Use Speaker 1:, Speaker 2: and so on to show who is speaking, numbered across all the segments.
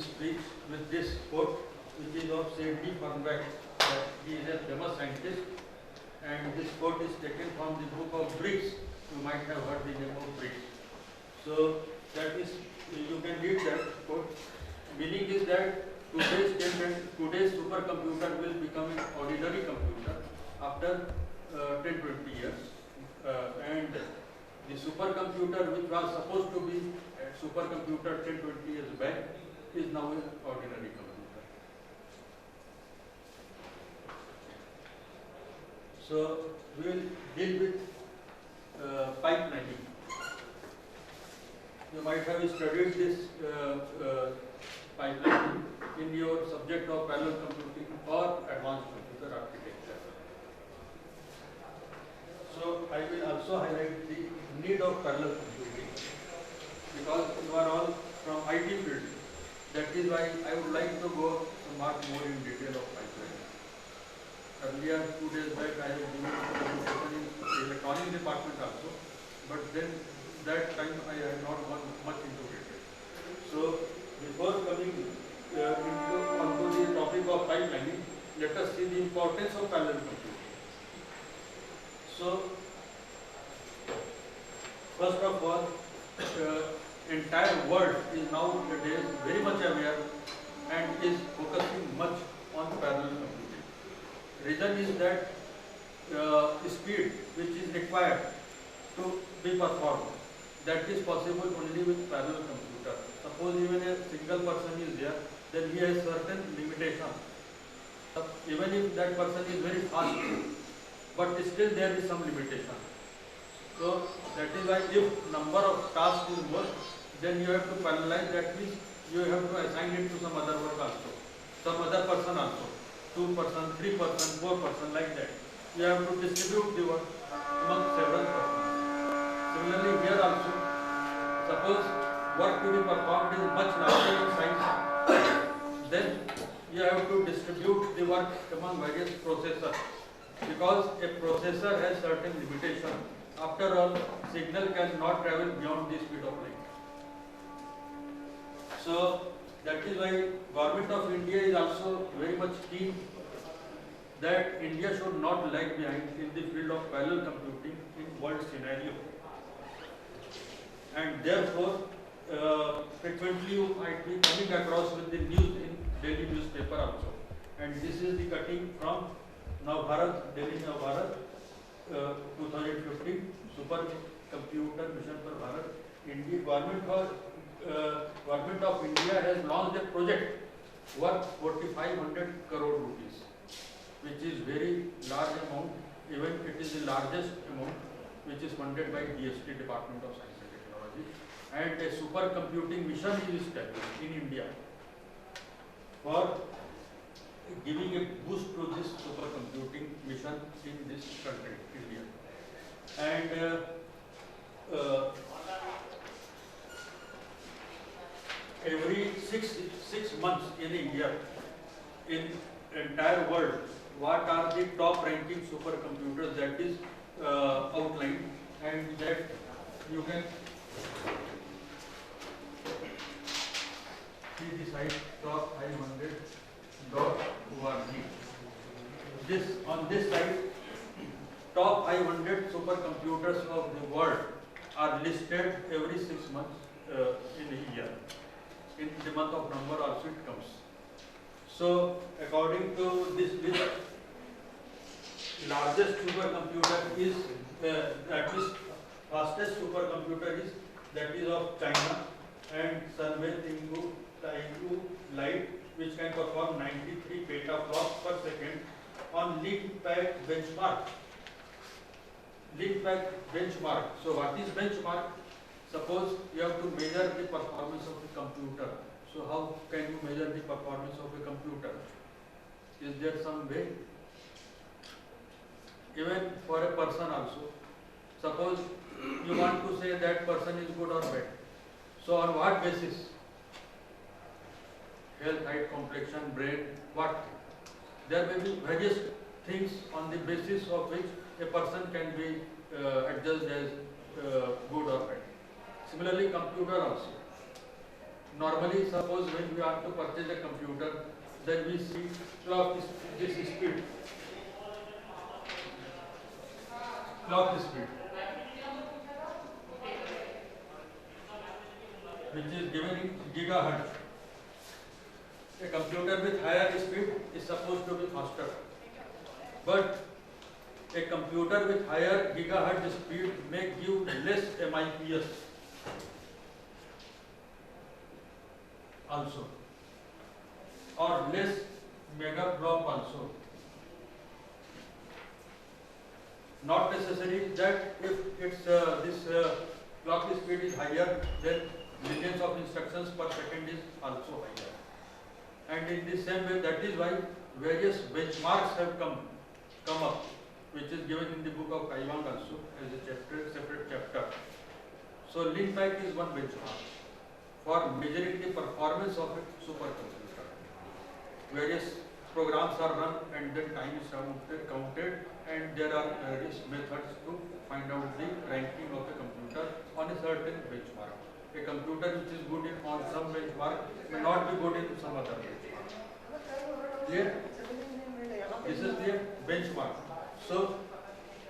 Speaker 1: speech with this quote, which is of C.D. Fernbach, that he is a famous scientist, and this quote is taken from the book of Briggs. You might have heard the name of Briggs. So that is, you can read that quote. Meaning is that today's supercomputer will become an ordinary computer after 10-20 years, and the supercomputer which was supposed to be a supercomputer 10-20 years back is now an ordinary computer. So we will deal with pipelining. You might have studied this pipelining in your subject of parallel computing or advanced computer architecture. So I will also highlight the need of parallel computing, because you are all from IT field. That is why I would like to go much more in detail of pipelining. Earlier, 2 days back, I have given a presentation in electronics department also, but then that time I had not gone much into detail. So before coming onto the topic of pipelining, let us see the importance of parallel computing. So first of all, entire world is nowadays very much aware and is focusing much on parallel computing. Reason is that speed which is required to be performed, that is possible only with parallel computer. Suppose even a single person is there, then he has certain limitation. Even if that person is very fast, but still there is some limitation. So that is why if number of tasks is more, then you have to parallelize. That means you have to assign it to some other work also, some other person also, 2 person, 3 person, 4 person, like that. You have to distribute the work among several persons. Similarly here also, suppose work to be performed is much larger in size, then you have to distribute the work among various processors, because a processor has certain limitation. After all, signal cannot travel beyond the speed of light. So that is why Government of India is also very much keen that India should not lag behind in the field of parallel computing in world scenario. And therefore, frequently you might be coming across with the news in daily newspaper also. And this is the cutting from Navbharat, Delhi Navbharat, 2015 Supercomputer Mission for Bharat. India Government of India has launched a project worth 4,500 crore rupees, which is very large amount. Even it is the largest amount which is funded by DST, Department of Science and Technology. And a supercomputing mission is established in India for giving a boost to this supercomputing mission in this country, India. And every six months in India, in entire world, what are the top ranking supercomputers, that is outlined, and that you can see the site top500.org. On this site, top 500 supercomputers of the world are listed every 6 months in a year. In the month of November also it comes. So according to this list, largest supercomputer is that is fastest supercomputer is that is of China, and Sunway Taigu Light, which can perform 93 petaflops per second on LeapFrog benchmark. LeapFrog benchmark. So what is benchmark? Suppose you have to measure the performance of a computer. So how can you measure the performance of a computer? Is there some way? Even for a person also. Suppose you want to say that person is good or bad. So on what basis? Health, height, complexion, brain, what? There may be various things on the basis of which a person can be adjudged as good or bad. Similarly, computer also. Normally, suppose when we are to purchase a computer, then we see clock this speed, clock speed, which is given in gigahertz. A computer with higher speed is supposed to be faster, but a computer with higher gigahertz speed may give less MIPS also, or less megaflop also. Not necessary that if it's this clock speed is higher, then millions of instructions per second is also higher. And in the same way, that is why various benchmarks have come up, which is given in the book of Kaiwang also as a separate chapter. So LINPACK is one benchmark for measuring the performance of a supercomputer. Various programs are run and then time is counted, and there are various methods to find out the ranking of a computer on a certain benchmark. A computer which is good on some benchmark may not be good in some other benchmark. Clear? This is the benchmark. So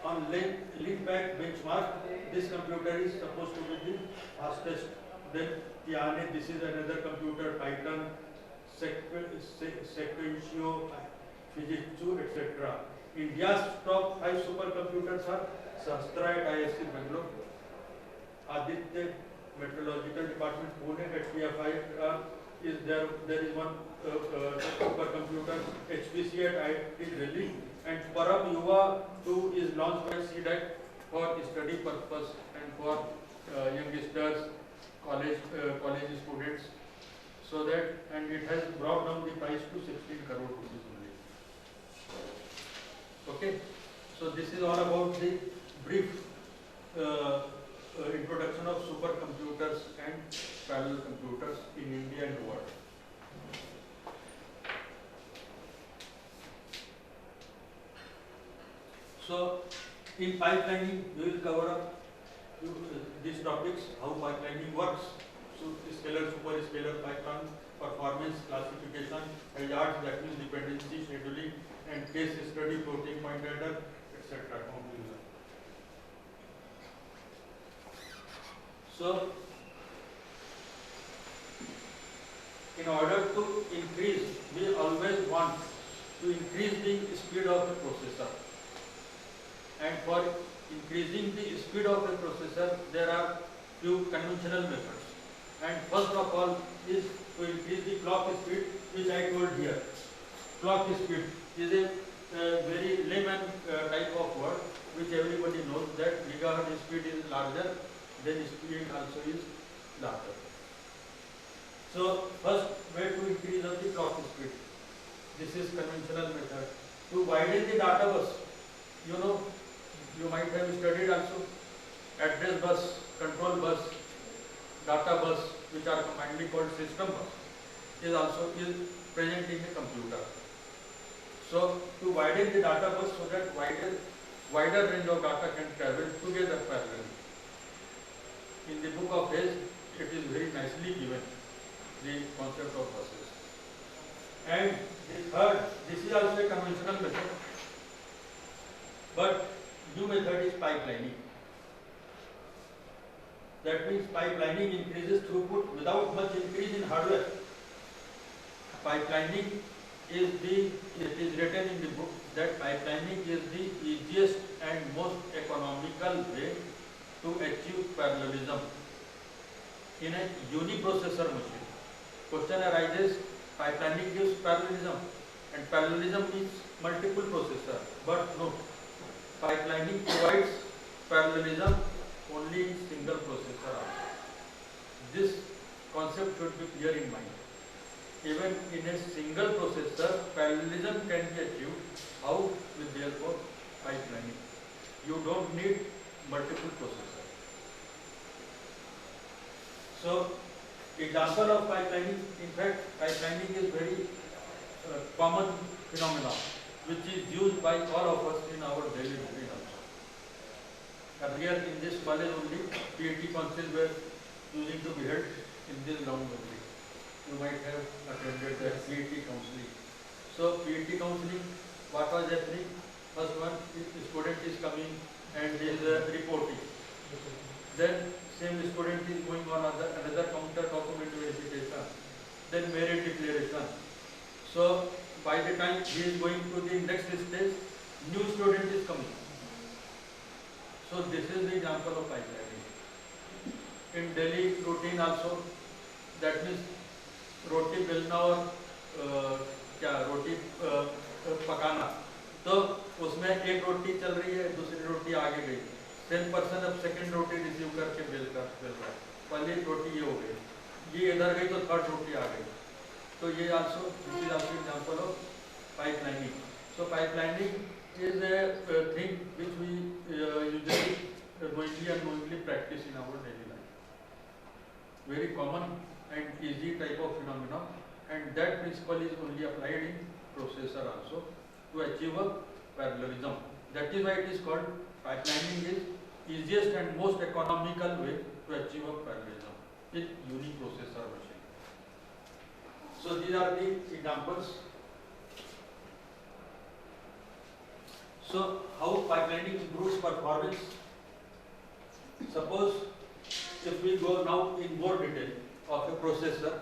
Speaker 1: on LINPACK benchmark, this computer is supposed to be the fastest. Then Tiane, this is another computer, Python, Sequentio, Fujitsu, etc. India's top 5 supercomputers are Sahastra at ISC Bangalore, Aditya Meteorological Department Pune at PFI is there. There is one supercomputer, HPC at IIT Delhi, and Param Yuva 2 is launched by CDEC for study purpose and for youngsters, college students. So that, and it has brought down the price to 16 crore rupees only. Okay, so this is all about the brief introduction of supercomputers and parallel computers in India and the world. So in pipelining, we will cover up these topics: how pipelining works, so scalar, superscalar pipeline, performance, classification, hazards, that means dependency, scheduling, and case study, floating point adder, etc. Conclusion. So, in order to increase, we always want to increase the speed of the processor. And for increasing the speed of the processor, there are few conventional methods. And first of all is to increase the clock speed, which I told here. Clock speed is a very layman type of word, which everybody knows that gigahertz speed is larger, then speed also is larger. So first way to increase of the clock speed. This is conventional method. To widen the data bus, you know, you might have studied also address bus, control bus, data bus, which are commonly called system bus, is also present in the computer. So to widen the data bus so that wider range of data can travel together parallelly. In the book of Hayes, it is very nicely given, the concept of buses. And the third, this is also a conventional method, but new method is pipelining. That means pipelining increases throughput without much increase in hardware. Pipelining is it is written in the book that pipelining is the easiest and most economical way to achieve parallelism in a uniprocessor machine. Question arises, pipelining gives parallelism, and parallelism means multiple processor, but no. Pipelining provides parallelism only in single processor also. This concept should be clear in mind. Even in a single processor, parallelism can be achieved. How? With the help of pipelining. You don't need multiple processors. So, example of pipelining, in fact, pipelining is very common phenomenon, which is used by all of us in our daily routine also. Earlier in this college only, PhD councils were using to be held in this ground only. you might have attended the PET counseling. So PET counseling, what was happening? First one, student is coming and is reporting. Then same student is going on another counter, document verification, then merit declaration. So by the time he is going to the next stage, new student is coming. So this is the example of pipelining. In daily routine also, that means roti बेलना और क्या रोटी पकाना, तो उसमें एक रोटी चल रही है, दूसरी रोटी आगे गई, सेम पर्सन अब सेकंड रोटी रिसीव करके बेल रहा है, पहली रोटी ये हो गई, ये इधर गई तो थर्ड रोटी आ गई. तो ये also this is also example of pipelining. So pipelining is a thing which we usually knowingly and unknowingly practice in our daily life. Very common and easy type of phenomenon, and that principle is only applied in processor also to achieve a parallelism. That is why it is called pipelining is easiest and most economical way to achieve a parallelism with uniprocessor machine. So these are the examples. So how pipelining improves performance? Suppose if we go now in more detail of a processor,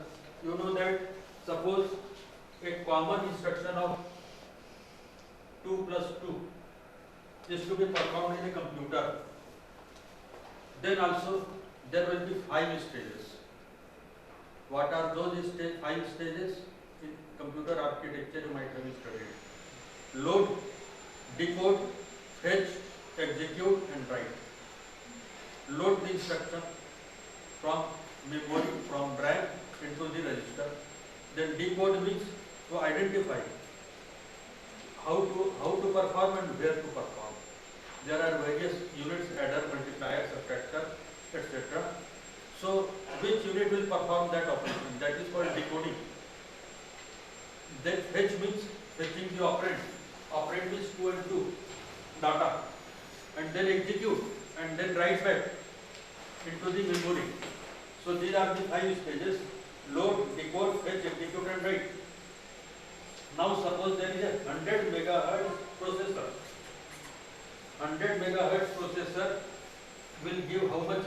Speaker 1: you know that suppose a common instruction of 2 plus 2 is to be performed in a computer. Then also there will be 5 stages. What are those 5 stages? In computer architecture you might have studied. Load, decode, fetch, execute and write. Load the instruction from memory, from RAM into the register. Then decode means to identify how to perform and where to perform. There are various units, adder, multiplier, subtractor, etc. So which unit will perform that operation? That is called decoding. Then fetch means fetching the operand. Operand means 2 and 2 data. And then execute and then write back into the memory. So these are the 5 stages: load, decode, fetch, execute and write. Now suppose there is a 100 megahertz processor. 100 megahertz processor will give how much?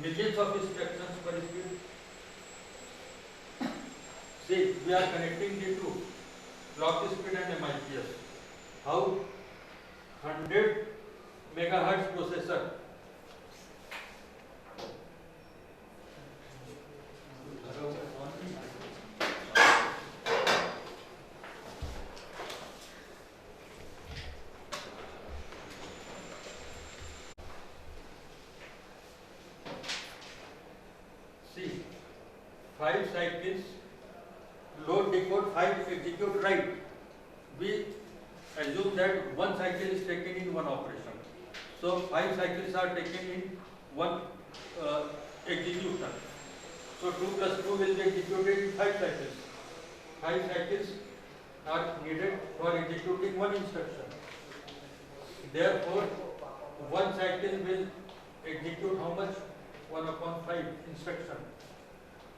Speaker 1: Millions of instructions per speed. See, we are connecting the two, clock speed and MIPS. How? 100 megahertz processor. See, 5 cycles, load, decode, 5 execute, write. We assume that one cycle is taken in one operation. So 5 cycles are taken in one execution. So 2 plus 2 will be executed in 5 cycles. 5 cycles are needed for executing one instruction. Therefore, one cycle will execute how much? 1 upon 5 instruction.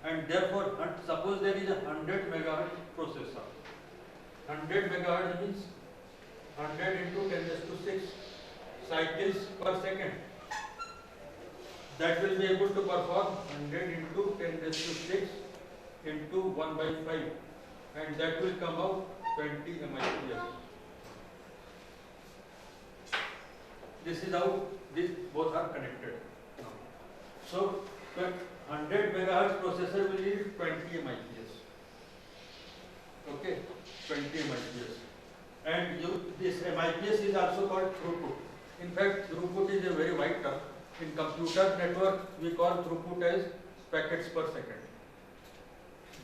Speaker 1: And therefore, suppose there is a 100 megahertz processor. 100 megahertz means 100 into 10 raised to 6 cycles per second. That will be able to perform 100 into 10 raised to 6 into 1 by 5, and that will come out 20 MIPS. This is how these both are connected. So, 100 megahertz processor will need 20 MIPS. Okay, 20 MIPS. And this MIPS is also called throughput. In fact, throughput is a very wide term. In computer network, we call throughput as packets per second.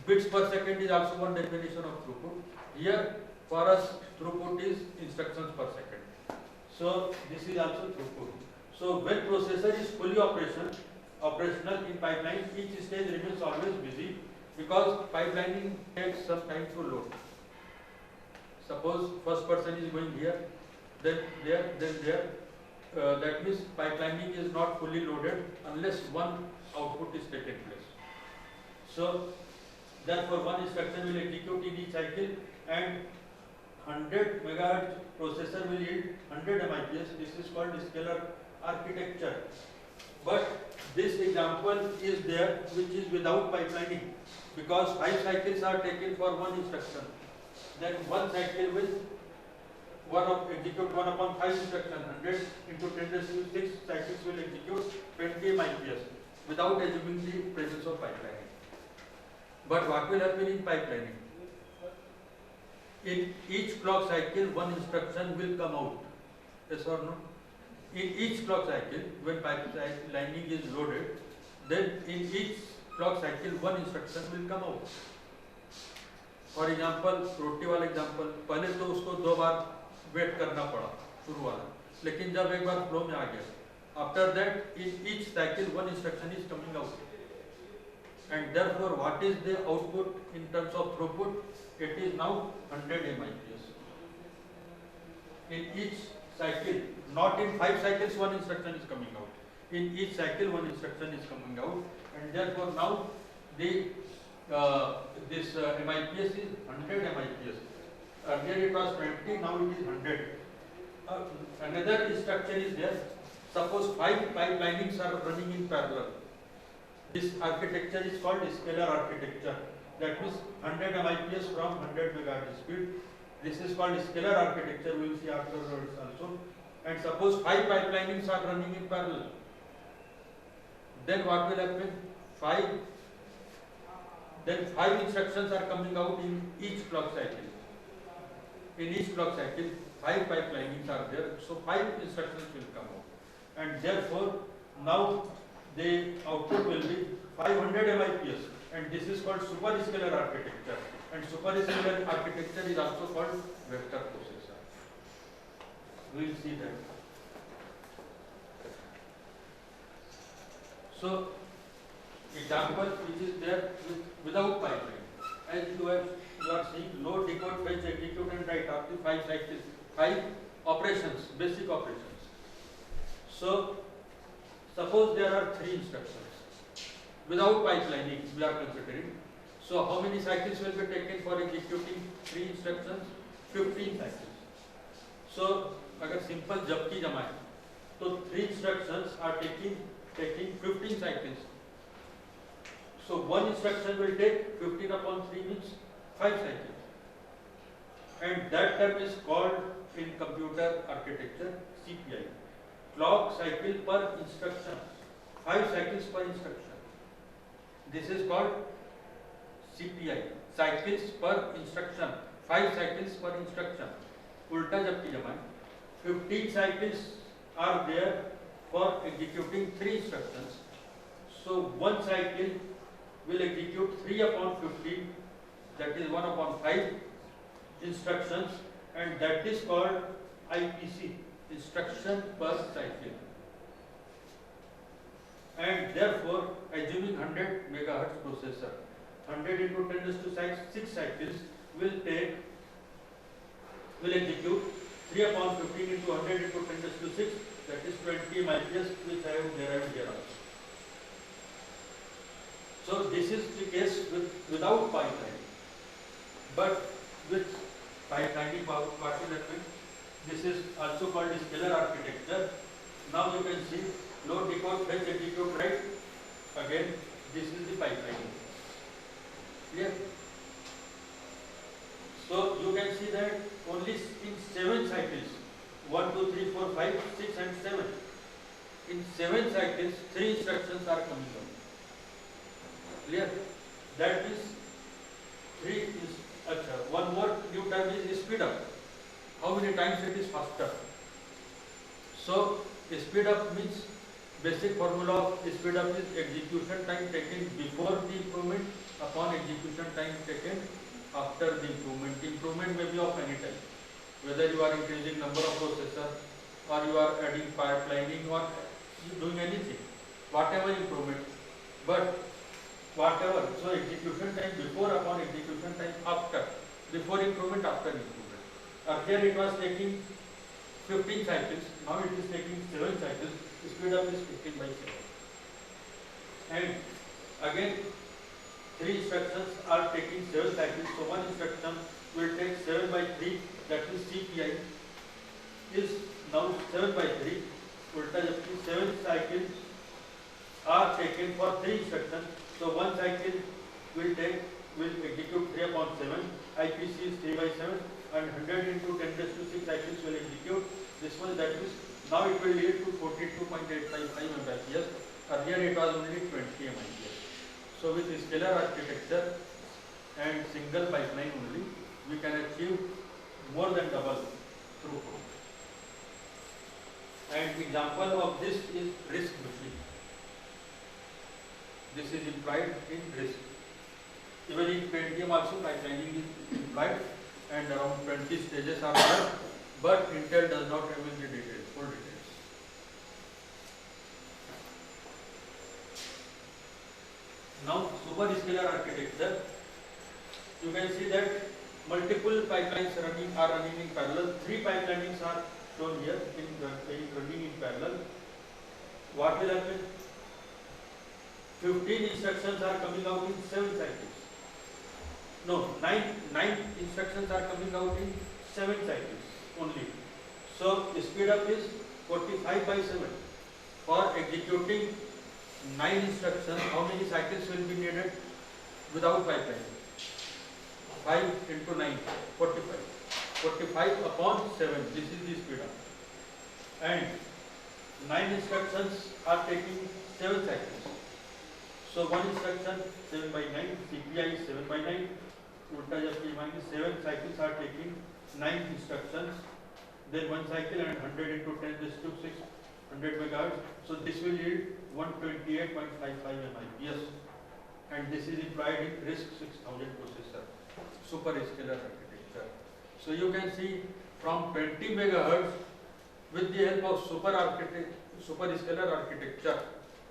Speaker 1: Bits per second is also one definition of throughput. Here, for us, throughput is instructions per second. So, this is also throughput. So, when processor is fully operational in pipeline, each stage remains always busy because pipelining takes some time to load. Suppose first person is going here, then there, then there. That means pipelining is not fully loaded unless one output is taken place. So Therefore, one instruction will execute in each cycle, and 100 megahertz processor will yield 100 MIPS. This is called scalar architecture. But this example is there which is without pipelining, because 5 cycles are taken for one instruction. Then one cycle will execute 1 upon 5 instruction. 100 into 10 raised to 6 cycles will execute 20 MIPS without assuming the presence of pipelining. But what will happen in pipelining? In each clock cycle, one instruction will come out. Yes or no? In each clock cycle, when pipelining is loaded, then in each clock cycle, one instruction will come out. For example रोटी वाला example, पहले तो उसको 2 बार wait करना पड़ा शुरू वाला, लेकिन जब एक बार फ्लो में आ गया, after that in each cycle one instruction is coming out, and therefore what is the output in terms of throughput? It is now 100 MIPS in each cycle. Not in 5 cycles one instruction is coming out. In each cycle one instruction is coming out, and therefore now the this MIPS is 100 MIPS. Earlier it was 20, now it is 100. Another instruction is there. Suppose 5 pipelinings are running in parallel. This architecture is called scalar architecture. That means 100 MIPS from 100 megahertz speed. This is called scalar architecture. We will see afterwards also. And suppose 5 pipelinings are running in parallel. Then what will happen? 5 instructions are coming out in each clock cycle. In each clock cycle, 5 pipelinings are there. So 5 instructions will come out. And therefore, now the output will be 500 MIPS. And this is called superscalar architecture. And superscalar architecture is also called vector processor. We will see that. So, example which is there without pipeline. As you are seeing, load, decode, fetch, execute and write up to 5 cycles, 5 operations, basic operations. So, suppose there are 3 instructions. Without pipelining we are considering. So, how many cycles will be taken for executing 3 instructions? 15 cycles. So, अगर simple जब की जमाए तो 3 instructions are taking 15 cycles. So one instruction will take 15 upon 3 means 5 cycles. And that term is called in computer architecture CPI. Clock cycle per instruction. 5 cycles per instruction. This is called CPI. Cycles per instruction. 5 cycles per instruction. उल्टा जब की जमाए 15 cycles are there for executing 3 instructions. So one cycle will execute 3 upon 15, that is 1 upon 5 instructions, and that is called IPC, instruction per cycle. And therefore, assuming 100 megahertz processor, 100 into 10 raised to 6 cycles will execute 3 upon 15 into 100 into 10 raised to 6, that is 20 MIPS, which I have derived here also. So this is the case without pipelining. But with pipelining, what will happen? This is also called scalar architecture. Now you can see load, decode, fetch, execute, write. Again, this is the pipelining. Clear? So you can see that only in 7 cycles, 1, 2, 3, 4, 5, 6 and 7. In 7 cycles, 3 instructions are coming out. Clear? That is 3 is one more new term is speed up. How many times it is faster? So speed up means basic formula of speed up is execution time taken before the improvement upon execution time taken after the improvement. Improvement may be of any type, whether you are increasing number of processor or you are adding pipelining or doing anything, whatever improvement. But whatever, so execution time before upon execution time after, before improvement, after improvement. Earlier it was taking 15 cycles, now it is taking 7 cycles, speed up is 15 by 7. And again, 3 instructions are taking 7 cycles, so one instruction will take 7 by 3, that is CPI is now 7 by 3, ulta jabki 7 cycles are taken for 3 instructions, so one cycle will execute 3 upon 7, IPC is 3 by 7 and 100 into 10 raised to 6 cycles will execute this one, that is now it will lead to 42.855 Mbps, earlier it was only 20 Mbps. So with scalar architecture and single pipeline only, we can achieve more than double throughput. And example of this is RISC machine. This is implied in RISC. Even in Pentium also pipelining is implied and around 20 stages are there, but Intel does not have the details, full details. Now superscalar architecture, you can see that multiple pipelines are running in parallel. 3 pipelinings are shown here running in parallel. What will happen? 15 instructions are coming out in 7 cycles. No, 9 instructions are coming out in 7 cycles only. So speed up is 45 by 7. For executing 9 instructions, how many cycles will be needed without pipeline? 5 into 9, 45. 45 upon 7, this is the speed up. And 9 instructions are taking 7 cycles. So one instruction 7 by 9, CPI is 7 by 9, ulta jabki minus 7 cycles are taking 9 instructions, then one cycle and 100 into 10 raised to 6, 100 megahertz. So this will yield 128.55 Mbps, and this is implied in RISC 6000 processor, superscalar architecture. So you can see from 20 megahertz with the help of superscalar architecture,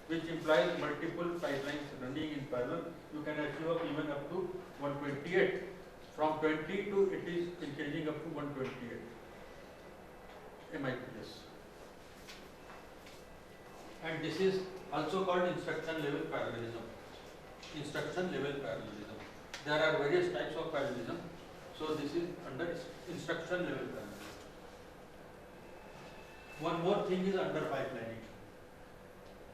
Speaker 1: which implies multiple pipelines running in parallel, you can achieve even up to 128. From 20 to it is increasing up to 128 Mbps. And this is also called instruction level parallelism. Instruction level parallelism. There are various types of parallelism. So this is under instruction level parallelism. One more thing is under pipelining.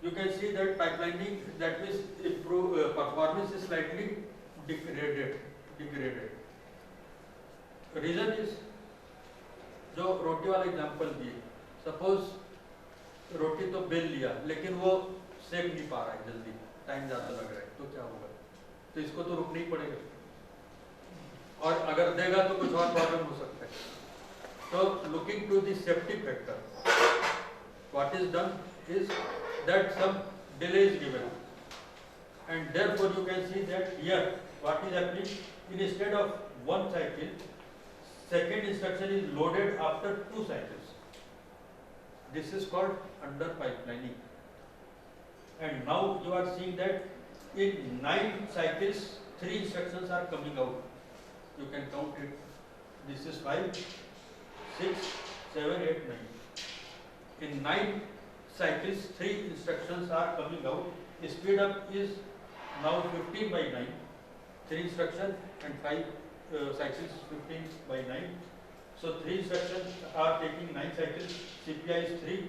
Speaker 1: You can see that pipelining, that means performance is slightly degraded. Reason is, जो रोटी वाला example दिए, suppose रोटी तो bell लिया लेकिन वो सेक नहीं पा रहा है जल्दी, टाइम ज़्यादा लग रहा है, तो क्या होगा? तो इसको तो रुकना ही पड़ेगा, और अगर देगा तो कुछ और प्रॉब्लम हो सकता है. तो looking to the safety factor, what is done is that some delay is given, and therefore you can see that here what is happening, instead of one cycle, second instruction is loaded after 2 cycles. This is called under pipelining. And now you are seeing that in 9 cycles 3 instructions are coming out. You can count it. This is 5, 6, 7, 8, 9. In 9 cycles 3 instructions are coming out. Speed up is now 15 by 9. 3 instructions and 5 cycles 15 by 9. So 3 instructions are taking 9 cycles. CPI is 3.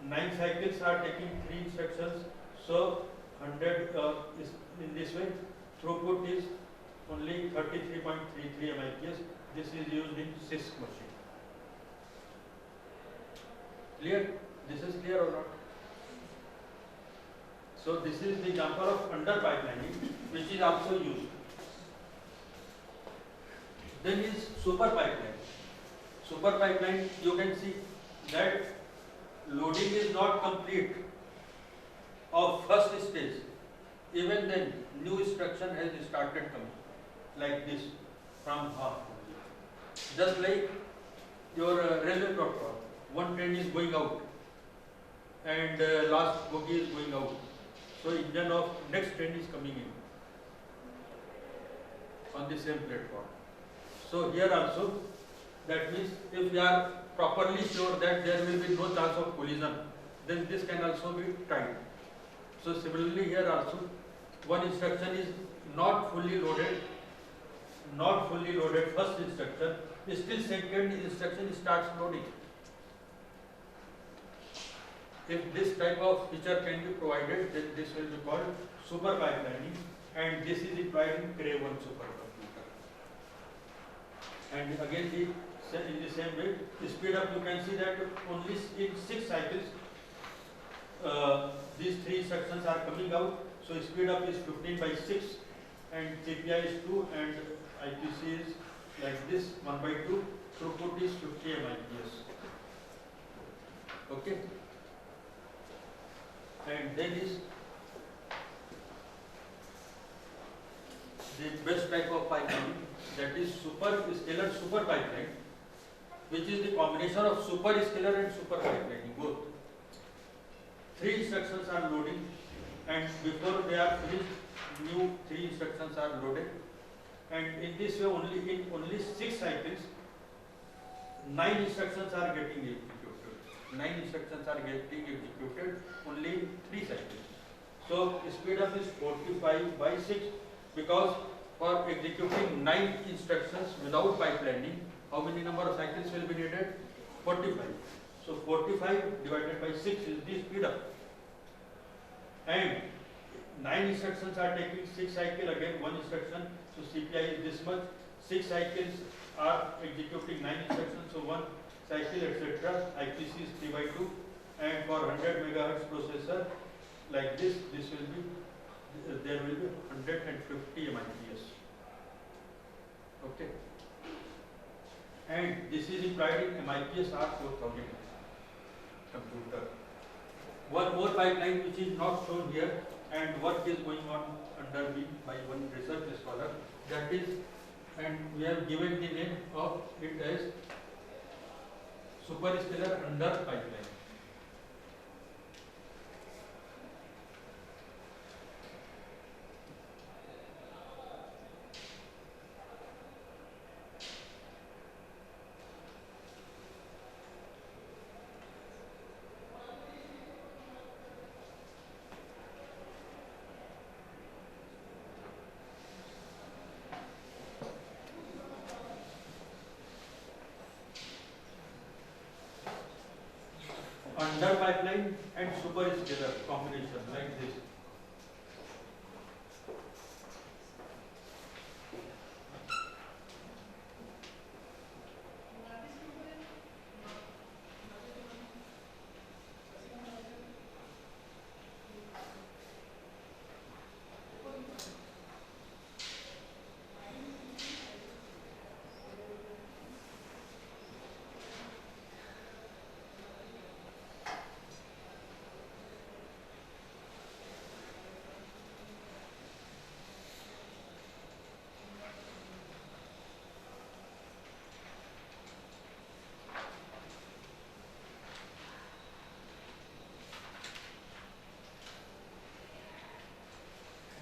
Speaker 1: 9 cycles are taking 3 instructions. So 100 is in this way. Throughput is only 33.33 Mbps. This is used in CISC machine. Clear? This is clear or not? So this is the example of under pipelining, which is also used. Then is super pipeline. Super pipeline, you can see that loading is not complete of first stage. Even then, new instruction has started coming, like this, from half. Just like your railway platform, one train is going out and last bogie is going out. So engine of next train is coming in on the same platform. So here also, that means if we are properly sure that there will be no chance of collision, then this can also be timed. So similarly here also, one instruction is not fully loaded first instruction, still second instruction starts loading. If this type of feature can be provided, then this will be called super pipelining, and this is employed in Cray 1 supercomputer. And again, in the same way, the speed up, you can see that only in 6 cycles these 3 instructions are coming out. So speed up is 15 by 6, and CPI is 2, and IPC is like this 1 by 2. Throughput is 50 MIPS. Okay. And then is the best type of pipeline, that is scalar super pipeline, which is the combination of super scalar and super pipelining both. 3 instructions are loading, and before they are finished, new 3 instructions are loaded, and in this way only 6 cycles 9 instructions are getting executed. 9 instructions are getting executed, only 3 cycles. So speed up is 45 by 6, because for executing 9 instructions without pipelining, how many number of cycles will be needed? 45. So 45 divided by 6 is the speed up. And 9 instructions are taking 6 cycles, again 1 instruction, so CPI is this much. 6 cycles are executing 9 instructions, so 1 cycle, etc. IPC is 3 by 2, and for 100 megahertz processor like this, there will be 150 MIPS. Okay. And this is employed in MIPS R4000 computer. One more pipeline which is not shown here, and work is going on under me by one research scholar, that is, and we have given the name of it as superscalar under pipeline. Under pipeline and superscalar combination like this.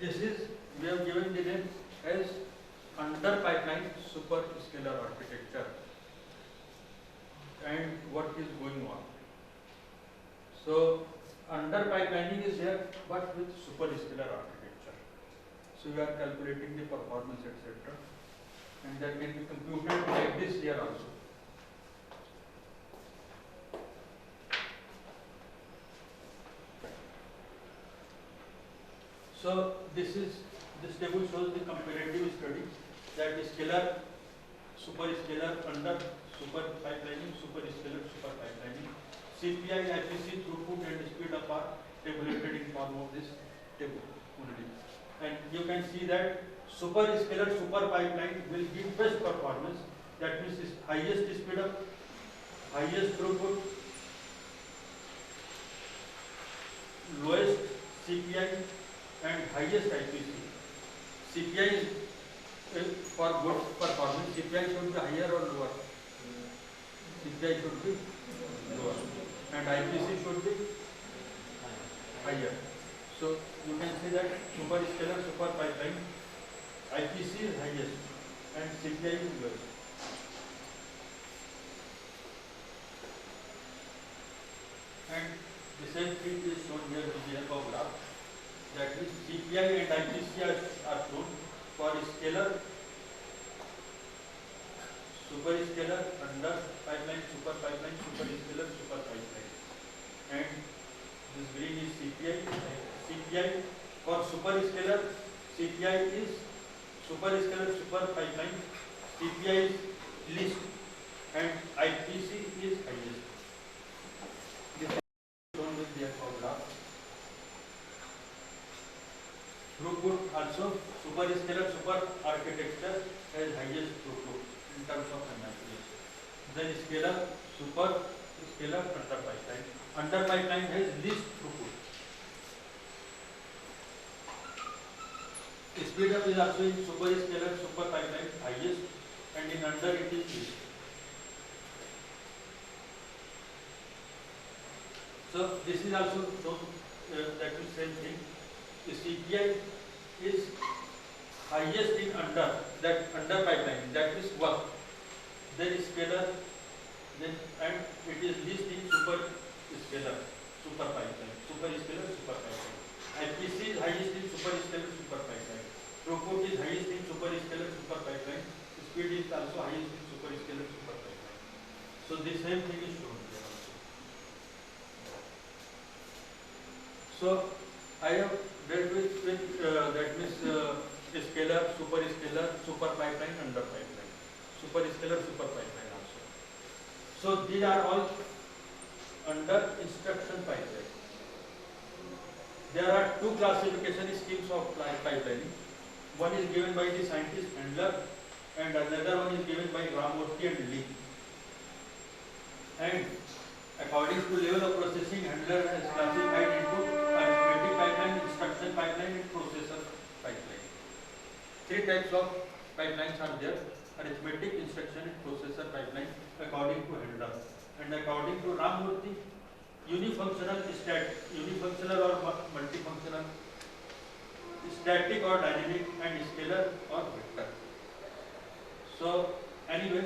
Speaker 1: This is, we have given the name as under pipeline superscalar architecture, and what is going on. So under pipelining is here, but with superscalar architecture. So we are calculating the performance, etc., and that can be computed like this here also. So this table shows the comparative study, that scalar, superscalar under super pipelining, superscalar super pipelining. CPI, IPC, throughput and speed up are tabulated in form of this table only. And you can see that superscalar super pipeline will give best performance, that means highest speed up, highest throughput, lowest CPI and highest IPC. CPI is for good performance, CPI should be higher or lower? CPI should be lower, and IPC should be higher. So you can see that superscalar super pipeline, IPC is highest and CPI is lowest. And the same thing is shown here with the help of graph. That is CPI and IPC are shown for scalar, superscalar, under pipeline, super pipeline, superscalar, super pipeline. And this green is CPI. CPI for superscalar, CPI is superscalar, super pipeline. CPI is least and IPC is highest. This is shown with the graph. Throughput also, superscalar, super architecture has highest throughput in terms of manipulation. Then scalar, super scalar, under pipeline. Under pipeline has least throughput. Speed up is also in superscalar, super pipeline highest, and in under it is least. So this is also shown that is same thing. The CPI is highest in under pipeline, that is work. Then scalar, then and it is least in super scalar, super pipeline, super scalar, super pipeline. IPC is highest in super scalar, super pipeline. Throughput is highest in super scalar, super pipeline. Speed is also highest in super scalar, super pipeline. So the same thing is shown here also. So I have dealt with that means scalar, superscalar, super pipeline, under pipeline, superscalar, super pipeline also. So these are all under instruction pipeline. There are two classification schemes of pipelining. One is given by the scientist Handler, and another one is given by Ramamurthy and Lee. And according to level of processing, Handler has classified into arithmetic pipeline, instruction pipeline, and processor pipeline. Three types of pipelines are there: arithmetic, instruction, and processor pipeline, according to Handler. And according to Ramamurthy, unifunctional or multifunctional, static or dynamic, and scalar or vector. So anyway,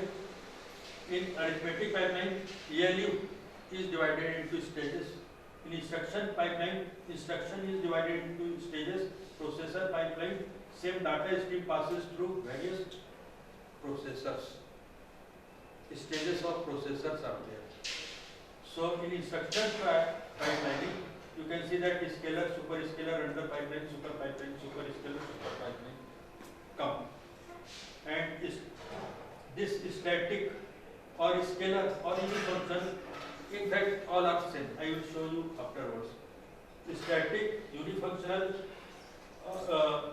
Speaker 1: in arithmetic pipeline, ALU is divided into stages. In instruction pipeline, instruction is divided into stages. Processor pipeline, same data stream passes through various processors. Stages of processors are there. So in instruction pipelining, you can see that scalar, superscalar, under pipeline, super pipeline, superscalar, super pipeline come. And this static or scalar or unifunctional, in fact all are same. I will show you afterwards. Static, unifunctional,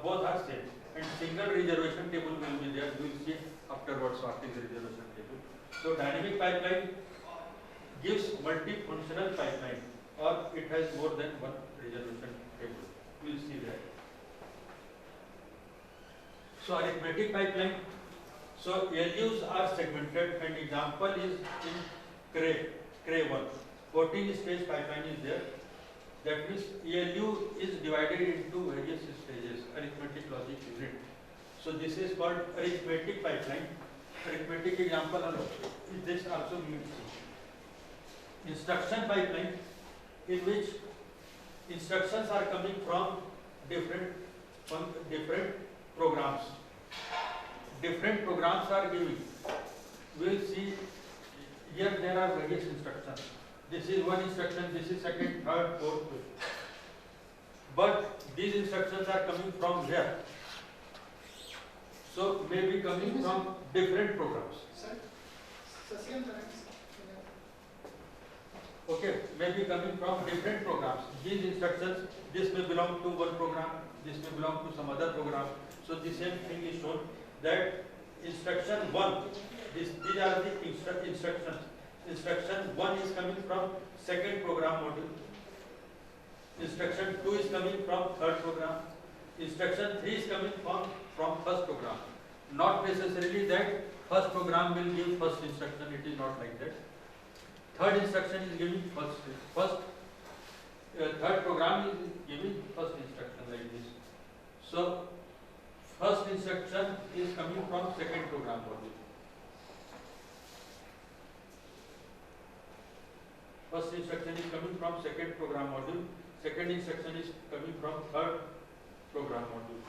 Speaker 1: both are same. And single reservation table will be there. We will see afterwards what is reservation table. So dynamic pipeline gives multifunctional pipeline, or it has more than one reservation table. We will see that. So arithmetic pipeline. So ALUs are segmented, and example is in Cray 1. 14 stage pipeline is there. That means ALU is divided into various stages, arithmetic logic unit. So this is called arithmetic pipeline. Arithmetic example is this also means instruction pipeline, in which instructions are coming from different programs. Different programs are giving. We will see here there are various instructions. This is one instruction, this is second, third, fourth, fifth. But these instructions are coming from where? So may be coming from different programs. Okay, may be coming from different programs. These instructions, this may belong to one program, this may belong to some other program. So the same thing is shown that instruction 1, these are the instructions. Instruction 1 is coming from second program module. Instruction 2 is coming from third program. Instruction 3 is coming from first program. Not necessarily that first program will give first instruction, it is not like that. Third instruction is giving third program is giving first instruction like this. So first instruction is coming from second program module. First instruction is coming from second program module. second instruction is coming from third program module.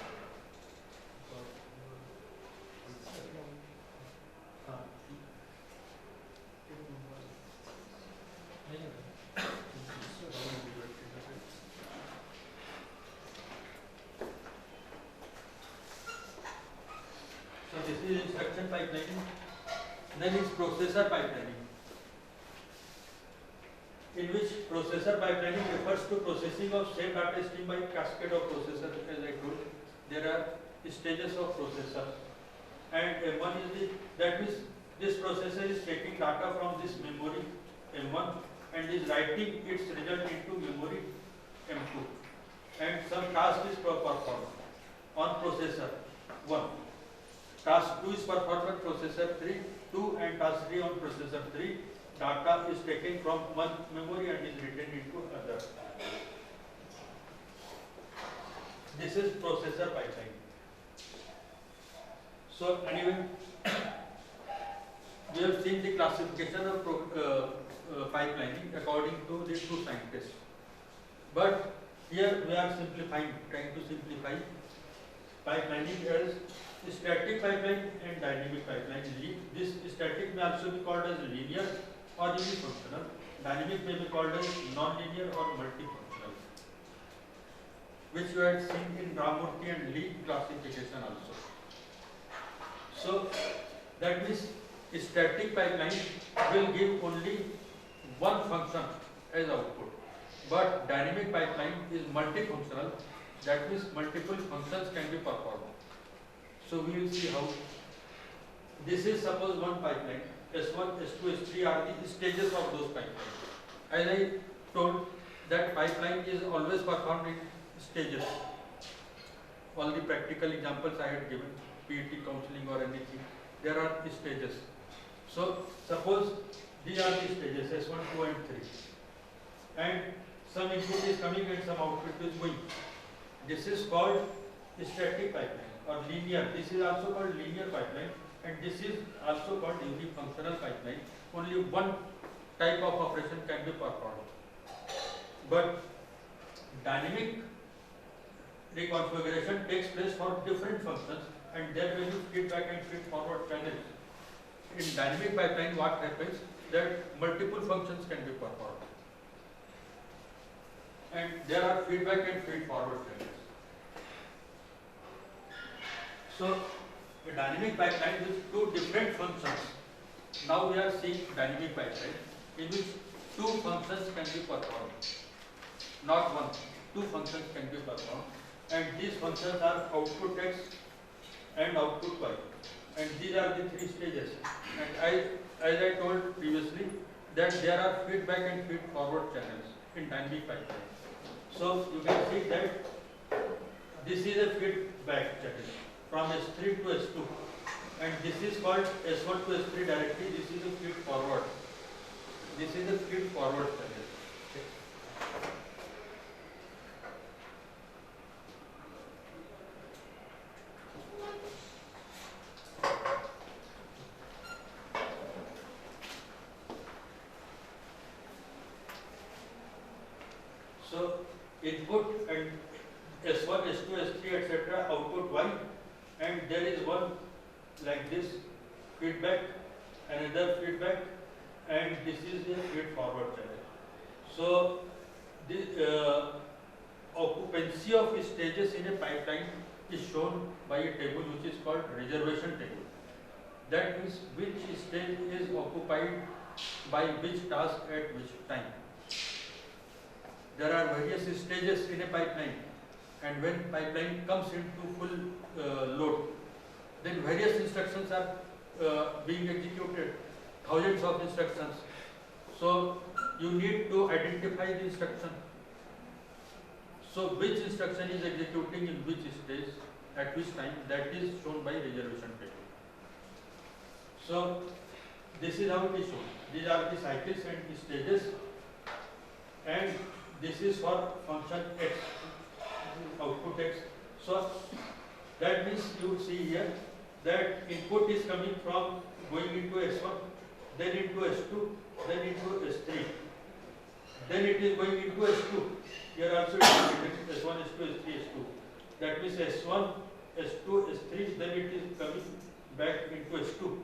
Speaker 1: So this is instruction pipelining. Then is processor pipelining, in which processor pipelining refers to processing of same data stream by cascade of processor. As I told, there are stages of processor, and one is that means this processor is taking data from this memory M1 and is writing its result into memory M2, and some task is performed on processor 1. Task 2 is performed on processor 2 and task 3 on processor 3. Data is taken from one memory and is written into other. This is processor pipeline. So anyway, we have seen the classification of pipelining according to the two scientists. But here we are simplifying, trying to simplify pipelining as static pipeline and dynamic pipeline. This static may also be called as linear or unifunctional. Dynamic may be called as non-linear or multifunctional, which you had seen in Ramurthy and Lee classification also. So that means static pipeline will give only one function as output, but dynamic pipeline is multifunctional. That means multiple functions can be performed. So we will see how. This is suppose one pipeline. S1, S2, S3 are the stages of those pipelines. As I told, that pipeline is always performed in stages. All the practical examples I had given, PET counseling or anything, there are stages. So suppose these are the stages S1, 2 and 3, and some input is coming and some output is going. This is called static pipeline or linear. This is also called linear pipeline, and this is also called unifunctional pipeline. Only one type of operation can be performed. But dynamic reconfiguration takes place for different functions, and there will be feedback and feed forward channels. In dynamic pipeline, what happens that multiple functions can be performed, and there are feedback and feed forward channels. So a dynamic pipeline with two different functions. Now we are seeing dynamic pipeline in which two functions can be performed, not one. Two functions can be performed, and these functions are output X and output Y, and these are the three stages. And as I told previously, that there are feedback and feed forward channels in dynamic pipeline. So you can see that this is a feedback channel from S3 to S2, and this is called S1 to S3 directly. This is a feed forward. This is a feed forward channel. So input and S1, S2, S3, etc. output Y, and there is one like this feedback, another feedback, and this is a feed forward channel. So the occupancy of stages in a pipeline is shown by a table which is called reservation table. That means which stage is occupied by which task at which time. There are various stages in a pipeline, and when pipeline comes into full load, then various instructions are being executed, thousands of instructions. So you need to identify the instruction. So which instruction is executing in which stage, at which time, that is shown by reservation table. So this is how it is shown. These are the cycles and stages, and this is for function X, output X. So that means you see here that input is coming from going into S1, then into S2, then into S3. then it is going into S2. Here also it is written S1, S2, S3, S2. That means S1, S2, S3, then it is coming back into S2.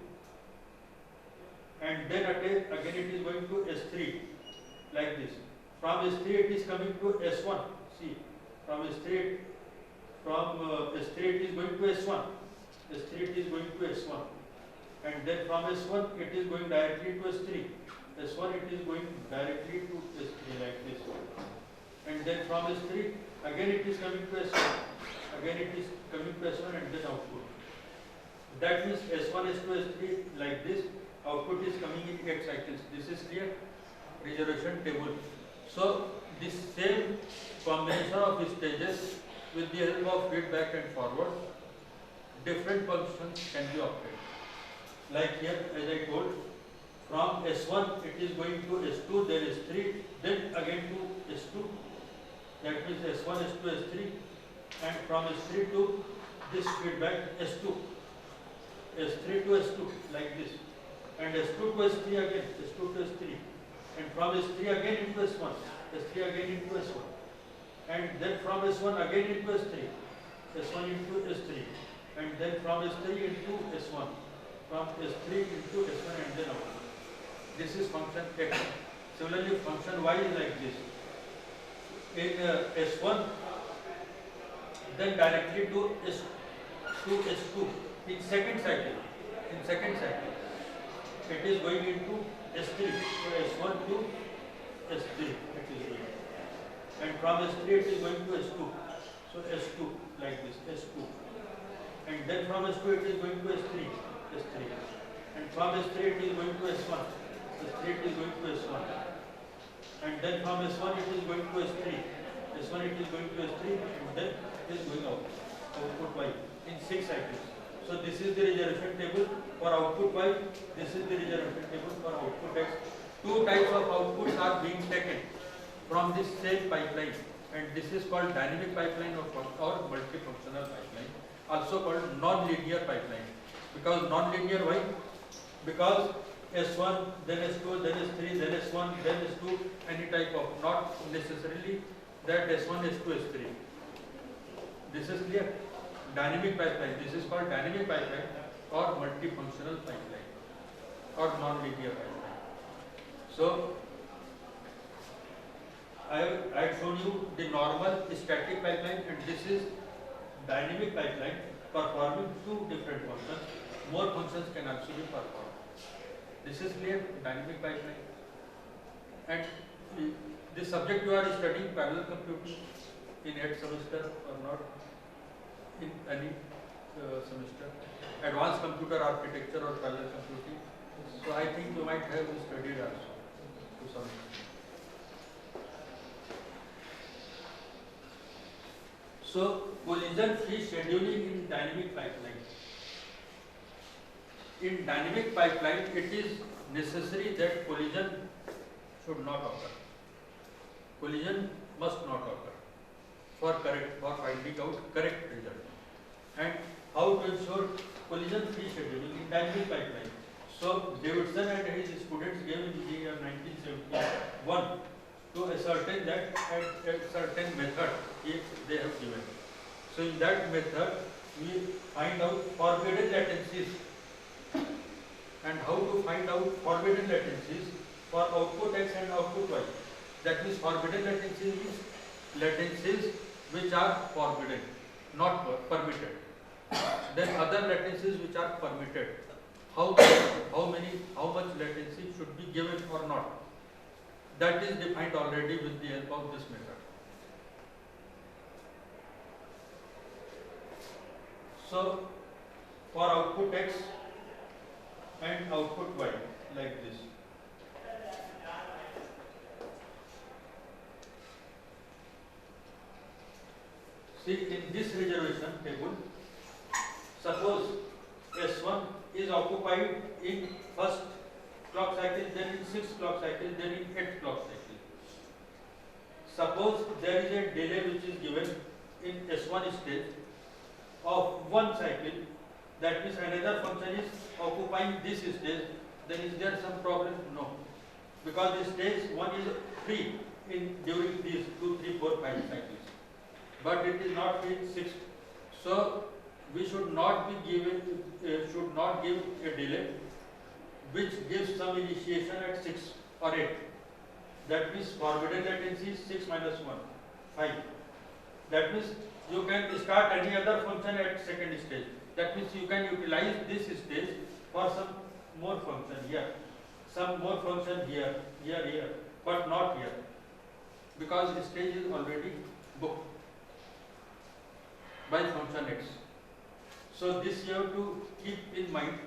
Speaker 1: And then again it is going to S3, like this. From S3 it is coming to S1. See, from S3, S3 it is going to S1. S3 it is going to S1. And then from S1 it is going directly to S3. S1 it is going directly to S3 like this. And then from S3 again it is coming to S1. Again it is coming to S1 and then output. That means S1, S2, S3 like this. Output is coming in 8 cycles. This is clear? Reservation table. So this same combination of stages with the help of feedback and forward, different functions can be obtained. Like here, as I told, from S1 it is going to S2, then S3, then again to S2. That means S1, S2, S3, and from S3 to this feedback S2. S3 to S2, like this. And S2 to S3 again, S2 to S3. And from S3 again into S1, S3 again into S1. And then from S1 again into S3, S1 into S3. And then from S3 into S1. From S3 into S1 and then out. This is function X. Similarly, function Y is like this. In S1, then directly to S2 in second cycle. It is going into S3. So S1 to S3 it is going. And from S3 it is going to S2. So S2 like this, S2. And then from S2 it is going to S3. And from S3 it is going to S1. S3 it is going to S1. And then from S1 it is going to S3. S1 it is going to S3 and then it is going out. Output Y in 6 cycles. So this is the reservation table for output Y. This is the reservation table for output X. Two types of outputs are being taken from this same pipeline. And this is called dynamic pipeline or multifunctional pipeline. Also called non-linear pipeline. Because non-linear, why? Because S1, then S2, then S3, then S1, then S2, any type of, not necessarily that S1, S2, S3. This is clear? Dynamic pipeline. This is called dynamic pipeline or multifunctional pipeline or non-linear pipeline. So, I have shown you the normal static pipeline, and this is dynamic pipeline performing two different functions. More functions can also be performed. This is clear, dynamic pipeline. And the subject you are studying parallel computing in 8th semester or not, in any semester, advanced computer architecture or parallel computing. So I think you might have studied also to some extent. So collision-free scheduling in dynamic pipeline. In dynamic pipeline, it is necessary that collision should not occur. Collision must not occur for finding out correct result. And how to ensure collision-free scheduling in dynamic pipeline? So Davidson and his students gave in the year 1971 to ascertain that at a certain method they have given. So in that method, we find out forbidden latencies. And how to find out forbidden latencies for output X and output Y. That means forbidden latencies means latencies which are forbidden, not permitted. Then other latencies which are permitted. How much latency should be given or not. That is defined already with the help of this method. So for output X and output Y, like this. See, in this reservation table, suppose S1 is occupied in first clock cycle, then in 6th clock cycle, then in 8th clock cycle. Suppose there is a delay which is given in S1 stage of 1 cycle, that means another function is occupying this stage, then is there some problem? No. because the stage 1 is free in during these 2, 3, 4, 5 cycles, but it is not free in 6. So we should not be given, should not give a delay which gives some initiation at 6 or 8. That means forbidden latency is 6 minus 1, 5. That means you can start any other function at second stage. That means you can utilize this stage for some more function here, some more function here, here, but not here, because the stage is already booked by function x. So this you have to keep in mind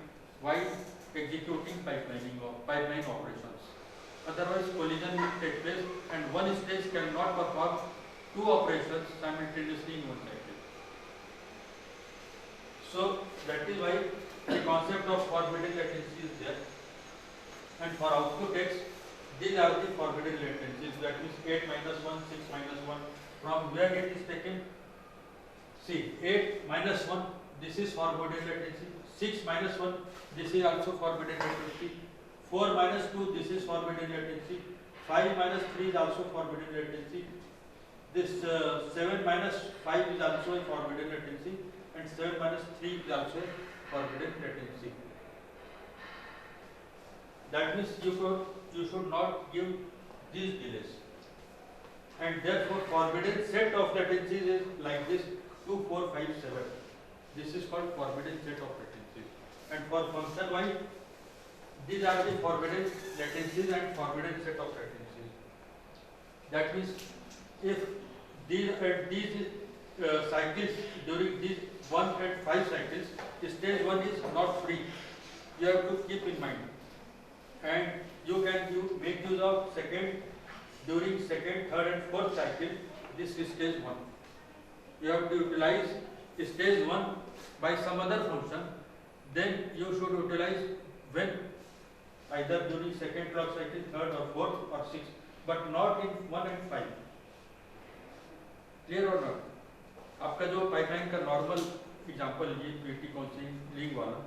Speaker 1: while executing pipeline operations. Otherwise collision will take place and one stage cannot perform two operations simultaneously in one cycle. So that is why the concept of forbidden latency is there. And for output x, these are the forbidden latencies. That means 8 minus 1, 6 minus 1. From where it is taken? See, 8 minus 1, this is forbidden latency. 6 minus 1, this is also forbidden latency. 4 minus 2, this is forbidden latency. 5 minus 3 is also forbidden latency. This 7 minus 5 is also a forbidden latency. And 7 minus 3 is also a forbidden latency. That means you should not give these delays. And therefore forbidden set of latencies is like this 2, 4, 5, 7. This is called forbidden set of latencies. And for function y, these are the forbidden latencies and forbidden set of latencies. That means if these cycles, during these 1 and 5 cycles, stage 1 is not free. You have to keep in mind. And you can make use of during second, third and fourth cycle, this is stage 1. You have to utilize stage 1 by some other function, then you should utilize when either during second clock cycle, third or fourth or sixth, but not in 1 and 5. Clear or not? आपका जो pipeline का normal example ये PT counselling वाला,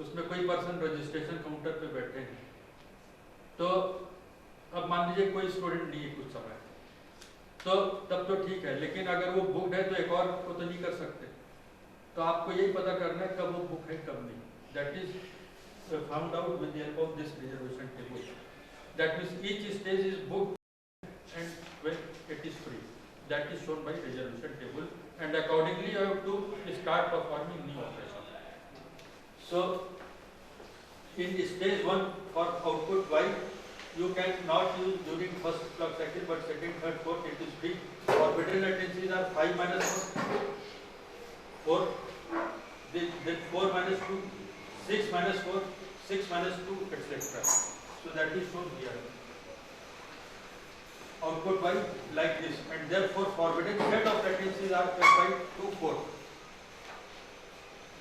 Speaker 1: उसमें कोई person registration counter पे बैठे हैं, तो अब मान लीजिए कोई स्टूडेंट नहीं है कुछ समय, तो तब तो ठीक है, लेकिन अगर वो बुक है तो एक और को तो नहीं कर सकते, तो आपको यही पता करना है कब वो बुक है कब नहीं. That is found out with the help of this reservation table. That means each stage is booked and when it is free. That is shown by reservation table, and accordingly you have to start performing new operation. So in stage 1 for output y, you can not use during first clock cycle, but second, third, fourth it is free. Forbidden latencies are 5 minus 1, 4, then 4 minus 2, 6 minus 4, 6 minus 2, etc. So that is shown here. Output y like this, and therefore forbidden set of latencies are F5 to 4.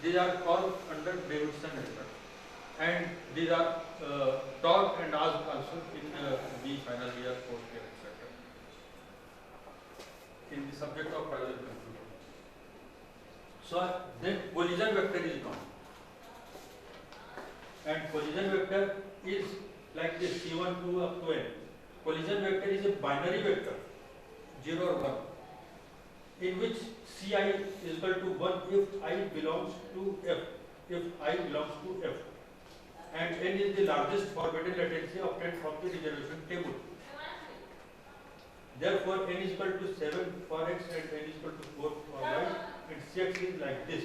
Speaker 1: These are all under Davidson method, and these are taught and asked also in the final year course here, etc. in the subject of parallel computing. So then collision vector is known, and collision vector is like this C1 to up to n. Collision vector is a binary vector, 0 or 1, in which Ci is equal to 1 if I belongs to F, and n is the largest forbidden latency obtained from the reservation table. Therefore, n is equal to 7 for x and n is equal to 4 for y, and Cx is like this.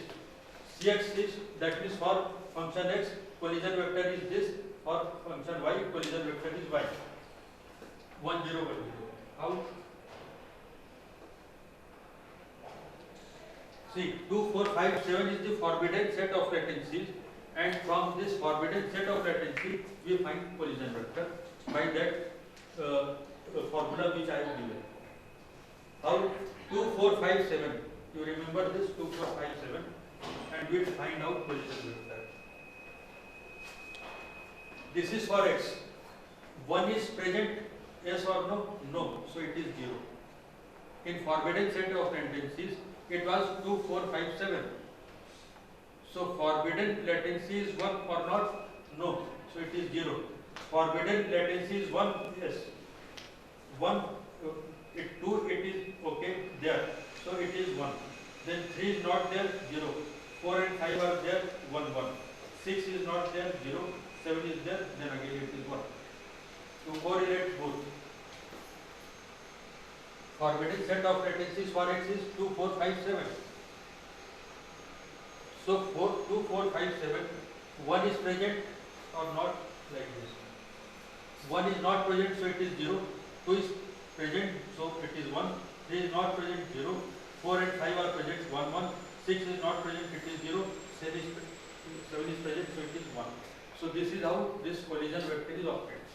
Speaker 1: Cx is, that means for function x, collision vector is this, for function y, collision vector is y. 1 0 1 0. How? See, 2 4 5 7 is the forbidden set of latencies, and from this forbidden set of latency we find collision vector by that formula which I have given. How? 2 4 5 7. You remember this 2 4 5 7, and we will find out collision vector. This is for x. 1 is present. Yes or no? No. So it is 0. In forbidden set of latencies, it was 2 4 5 7. So forbidden latency is 1 or not? No. So it is 0. forbidden latency is 1, yes. 1, 2, it is okay there. So it is 1. Then 3 is not there, 0. 4 and 5 are there, 1, 1. 6 is not there, 0. 7 is there, then again it is 1. To correlate both. Forbidden set of latencies for x is 2, 4, 5, 7. So 2, 4, 5, 7, 1 is present or not, like this. 1 is not present, so it is 0. 2 is present, so it is 1. 3 is not present, 0. 4 and 5 are present, 1, 1. 6 is not present, it is 0. 7 is present, so it is 1. So this is how this collision vector is obtained.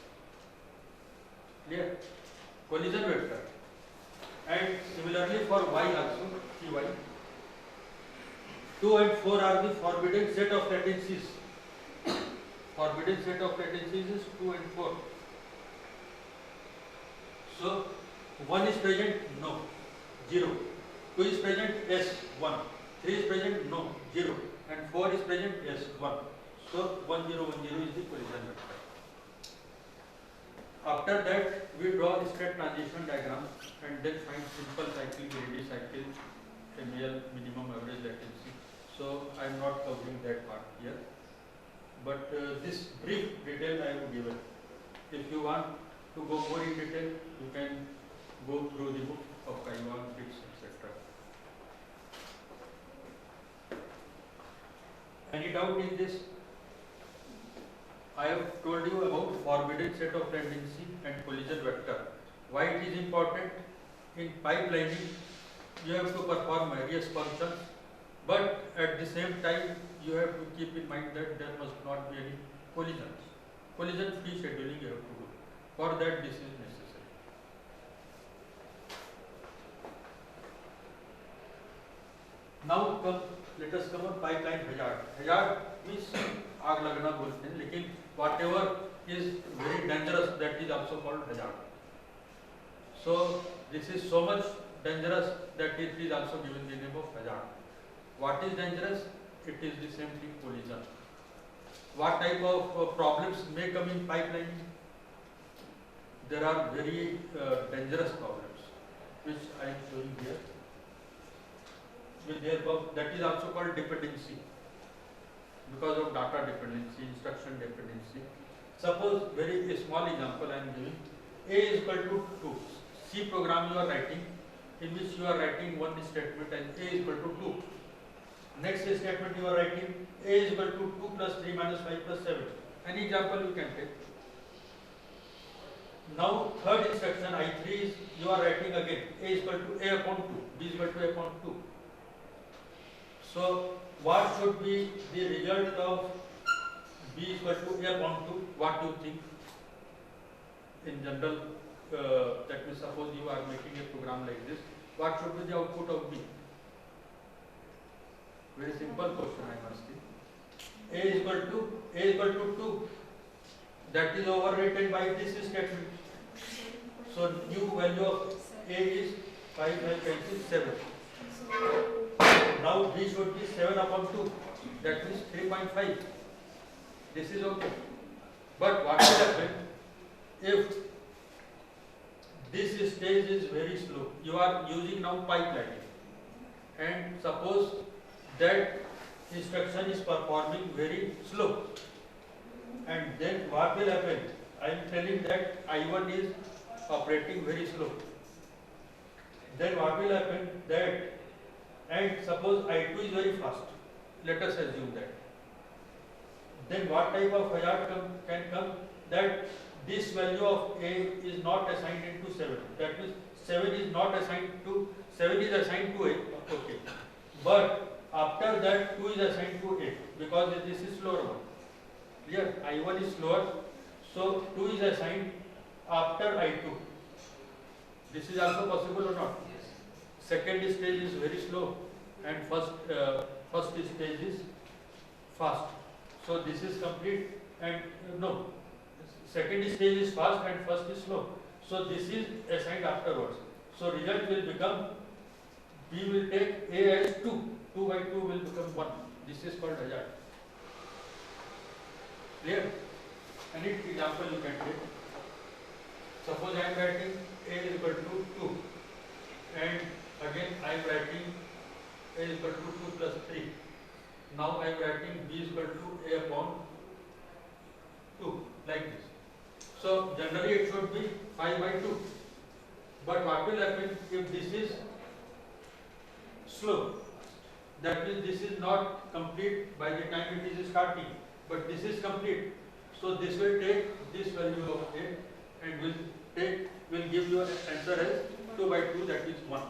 Speaker 1: Clear? Collision vector. And similarly for y also, see y. 2 and 4 are the forbidden set of latencies. Forbidden set of latencies is 2 and 4. So 1 is present, no, 0. 2 is present, yes, 1. 3 is present, no, 0. And 4 is present, yes, 1. So 1, 0, 1, 0 is the collision vector. After that, we draw a state transition diagram and then find simple cycle, greedy cycle, ML, minimum average latency. So I am not covering that part here. But this brief detail I have given. If you want to go more in detail, you can go through the book of Kaiwan, Fitts, etc. Any doubt in this? I have told you about forbidden set of latency and collision vector. Why it is important? In pipelining, you have to perform various functions, but at the same time, you have to keep in mind that there must not be any collisions. Collision-free scheduling you have to do. For that, this is necessary. Now let us come on pipeline hazard. Hazard means आग लगना बोलते हैं, लेकिन whatever is very dangerous, that is also called hazard. So this is so much dangerous that it is also given the name of hazard. What is dangerous? It is the same thing, collision. What type of problems may come in pipeline? There are very dangerous problems, which I am showing here. That is also called dependency, because of data dependency, instruction dependency. Suppose very small example I am giving. A is equal to 2. C program you are writing, in which you are writing one statement and A is equal to 2. Next statement you are writing A is equal to 2 plus 3 minus 5 plus 7. Any example you can take. Now third instruction I3 is you are writing again A is equal to A upon 2, B is equal to A upon 2. So what should be the result of B is equal to A upon 2? What do you think? In general, that means suppose you are making a program like this, what should be the output of B? Very simple question I am asking. A is equal to 2. That is overwritten by this statement. So new value of A is 5, 7. Now B should be 7 upon 2. That means 3.5. This is okay. But what will happen if this stage is very slow? You are using now pipelining, and suppose that instruction is performing very slow, and then what will happen? I am telling that I1 is operating very slow. Then what will happen? That, and suppose I2 is very fast. Let us assume that. Then what type of hazard can come? That this value of A is not assigned into 7. That means 7 is not assigned to 7 is assigned to A. Okay. But after that 2 is assigned to A, because this is slower one. Here I1 is slower, so 2 is assigned after I2. This is also possible or not? Yes. Second stage is very slow and first stage is fast. So this is complete, and no, second stage is fast and first is slow. So this is assigned afterwards. So result will become, B will take A as 2. 2 by 2 will become 1. This is called hazard. Clear? Any example you can take. Suppose I am writing a is equal to 2 and again I am writing a is equal to 2 plus 3. Now I am writing b is equal to a upon 2 like this. So generally it should be 5 by 2. But what will happen if this is slow? That means this is not complete by the time it is starting, but this is complete. So this will take this value of a and will give you an answer as 2 by 2, that is 1.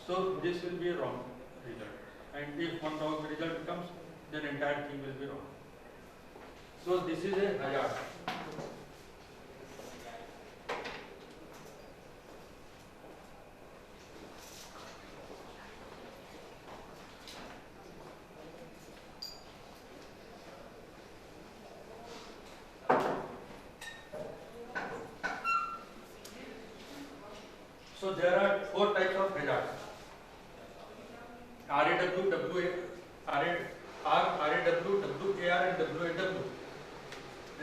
Speaker 1: So this will be a wrong result. And if one wrong result comes, then entire thing will be wrong. So this is a hazard. So there are 4 types of hazards: RAW, WAR and WAW.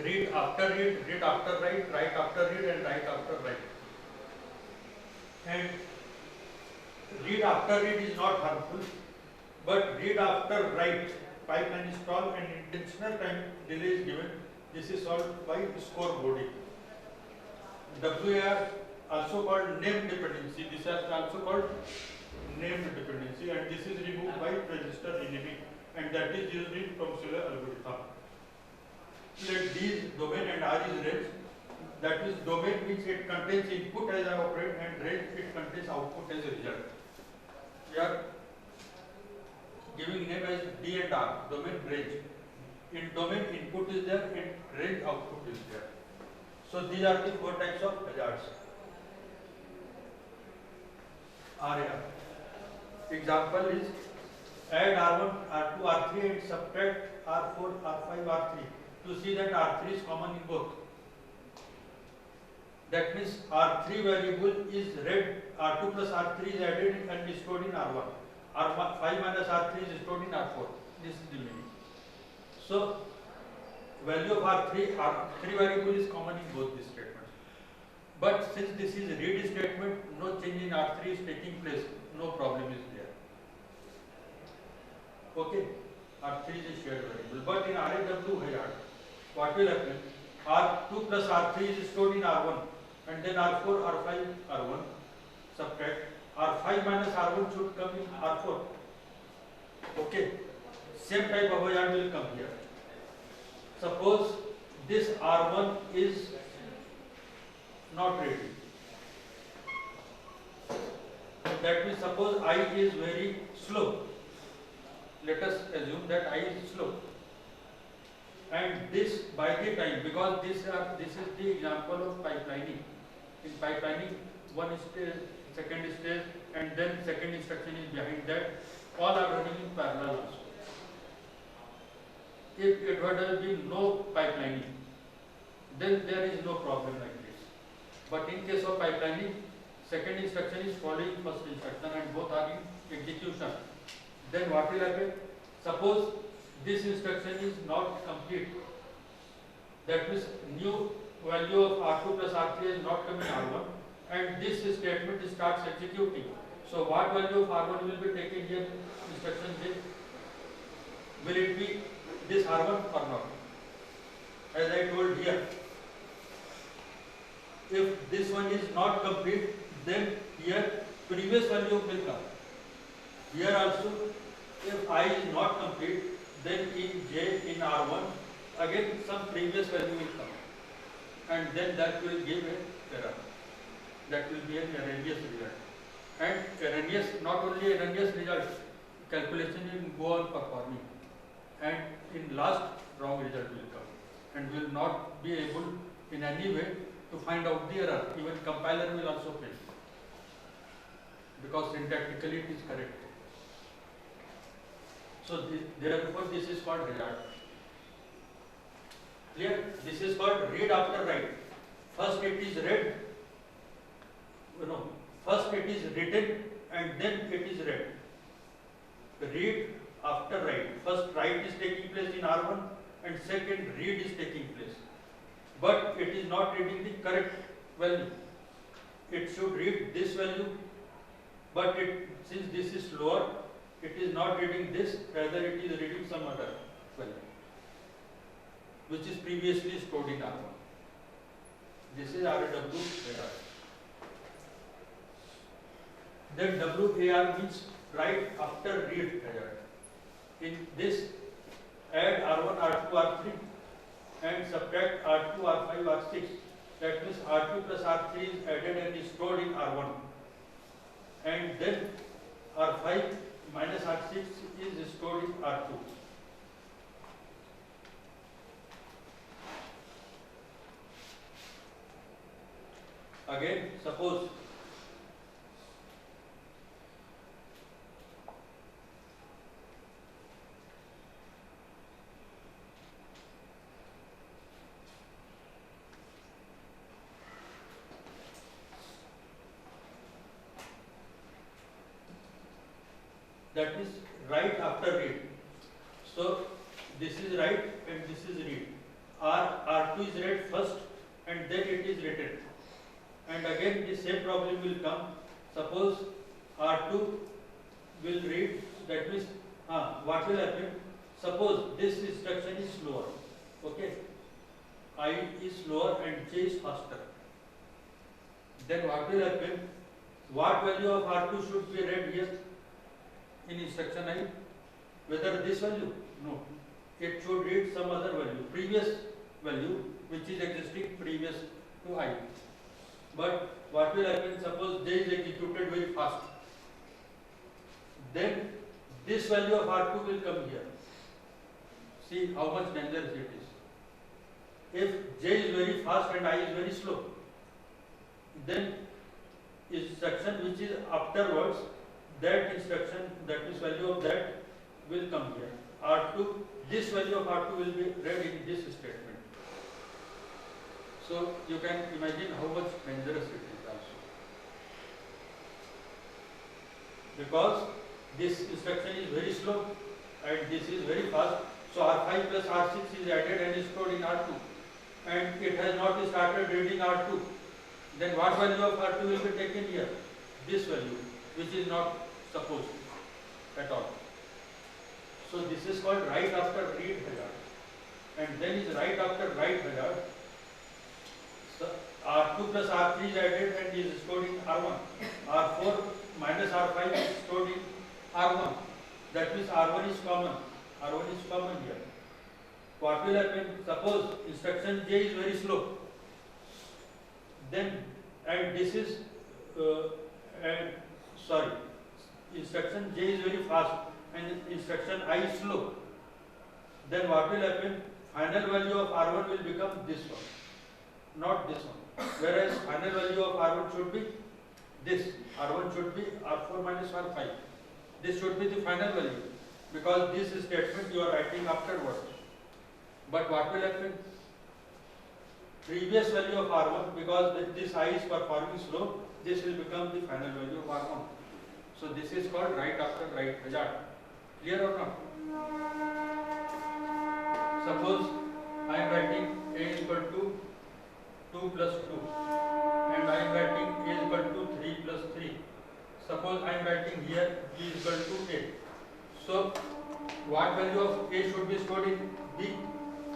Speaker 1: Read after read, read after write, write after read and write after write. And read after read is not harmful, but read after write, pipeline is stall and intentional time delay is given. This is solved by scoreboarding. WAR, also called name dependency. This is also called name dependency, and this is removed by register enemy, and that is used in Tomsula algorithm. Let D is domain and R is range. That is, domain means it contains input as I operate, and range it contains output as a result. We are giving name as D and R, domain, range. In domain input is there, in range output is there. So these are the 4 types of hazards. RAR. Example is add R1, R2, R3 and subtract R4, R5, R3 to see that R3 is common in both. That means R3 variable is read, R2 plus R3 is added and is stored in R1. R5 minus R3 is stored in R4. This is the meaning. So value of R3 variable is common in both these statements. But since this is read statement, no change in R3 is taking place, no problem is there. Okay, R3 is a shared variable. But in RAW hazard, what will happen? R2 plus R3 is stored in R1 and then R4, R5, R1, subtract. R5 minus R1 should come in R4. Okay, same type of hazard will come here. Suppose this R1 is not ready. That means suppose I is very slow. Let us assume that I is slow. And this by the time, because this is the example of pipelining. In pipelining, one stage, second stage, and then second instruction is behind that. All are running in parallel also. If it would have been no pipelining, then there is no problem like this. But in case of pipelining, second instruction is following first instruction and both are in execution. Then what will happen? Suppose this instruction is not complete. That means new value of R2 plus R3 is not coming R1 and this statement starts executing. So what value of R1 will be taken here? Instruction J. Will it be this R1 or not? As I told here, if this one is not complete, then here previous value will come. Here also, if I is not complete, then in J, in R1, again some previous value will come. And then that will give an error. That will be an erroneous result. And erroneous, not only erroneous result, calculation will go on performing. And in last, wrong result will come. And will not be able in any way to find out the error. Even compiler will also fail. Because syntactically it is correct. So therefore this is called hazard. Clear? This is called read after write. First it is read, first it is written and then it is read. Read after write. First write is taking place in R1 and second read is taking place. But it is not reading the correct value. It should read this value, but since this is slower, it is not reading this, rather it is reading some other value, which is previously stored in R1. This is RW radar. Then WAR means write after read hazard. In this, add R1, R2, R3 and subtract R2, R5, R6. That means R2 plus R3 is added and is stored in R1. And then R5 minus R6 is stored in R2. Again, suppose that is write after read. So this is write and this is read. R2 is read first and then it is written. And again the same problem will come. Suppose R2 will read, that means what will happen? Suppose this instruction is slower. Okay, I is slower and J is faster. Then what will happen? What value of R2 should be read here in instruction I? Whether this value? No. It should read some other value, previous value which is existing previous to I. But what will happen? Suppose J is executed very fast. Then this value of R2 will come here. See how much dangerous it is. If J is very fast and I is very slow, then instruction which is afterwards, that instruction, that is value of that will come here. R2, this value of R2 will be read in this statement. So you can imagine how much dangerous it is also. Because this instruction is very slow and this is very fast. So R5 plus R6 is added and is stored in R2. And it has not started reading R2. Then what value of R2 will be taken here? This value, which is not supposed at all. So this is called write after read hazard. And then is write after write hazard. So R2 plus R3 is added and is stored in R1. R4 minus R5 is stored in R1. That means R1 is common. R1 is common here. What will happen? Suppose instruction J is very slow. Then, and this is, instruction J is very fast and instruction I is slow. Then what will happen? Final value of R1 will become this one, not this one. Whereas final value of R1 should be this. R1 should be R4 minus R5. This should be the final value because this statement you are writing afterwards. But what will happen? Previous value of R1, because this I is performing slow, this will become the final value of R1. So this is called write after write hazard. Clear or not? Suppose I am writing A is equal to 2 plus 2 and I am writing A is equal to 3 plus 3. Suppose I am writing here B is equal to A. So what value of A should be stored in B?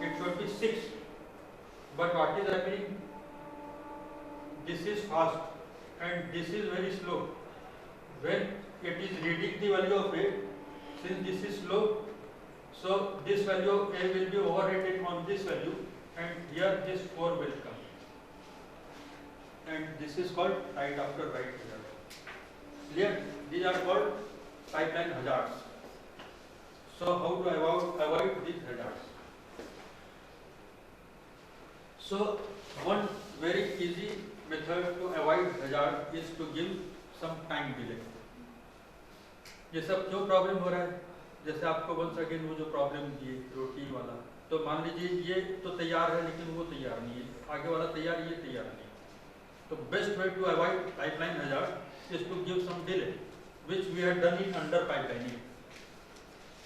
Speaker 1: It should be 6. But what is happening? This is fast and this is very slow. When it is reading the value of A, since this is slow, so this value of A will be overwritten on this value and here this 4 will come. And this is called write after write hazard. Clear? These are called pipeline hazards. So how to avoid these hazards? So one very easy method to avoid hazard is to give some time delay. ये सब जो problem हो रहा है, जैसे आपको once again वो जो प्रॉब्लम दिए रोटी वाला, तो मान लीजिए ये तो तैयार है लेकिन वो तैयार नहीं है, आगे वाला तैयार, ये तैयार नहीं है. तो best way to avoid pipeline hazard is to give some delay, which we had done in under pipelining.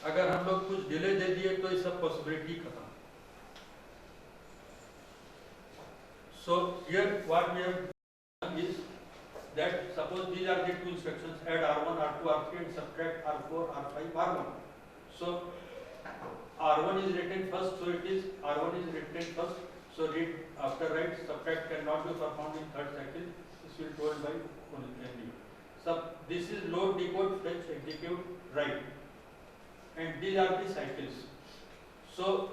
Speaker 1: अगर हम लोग कुछ डिले दे दिए तो ये सब पॉसिबिलिटी खत्म. So here what we have done is that suppose these are the two instructions, add R1, R2, R3 and subtract R4, R5, R1. So R1 is written first, so it is R1 is written first. So read after write, subtract cannot be performed in third cycle. This will told by only. This is load, decode, fetch, execute, write, and these are the cycles. So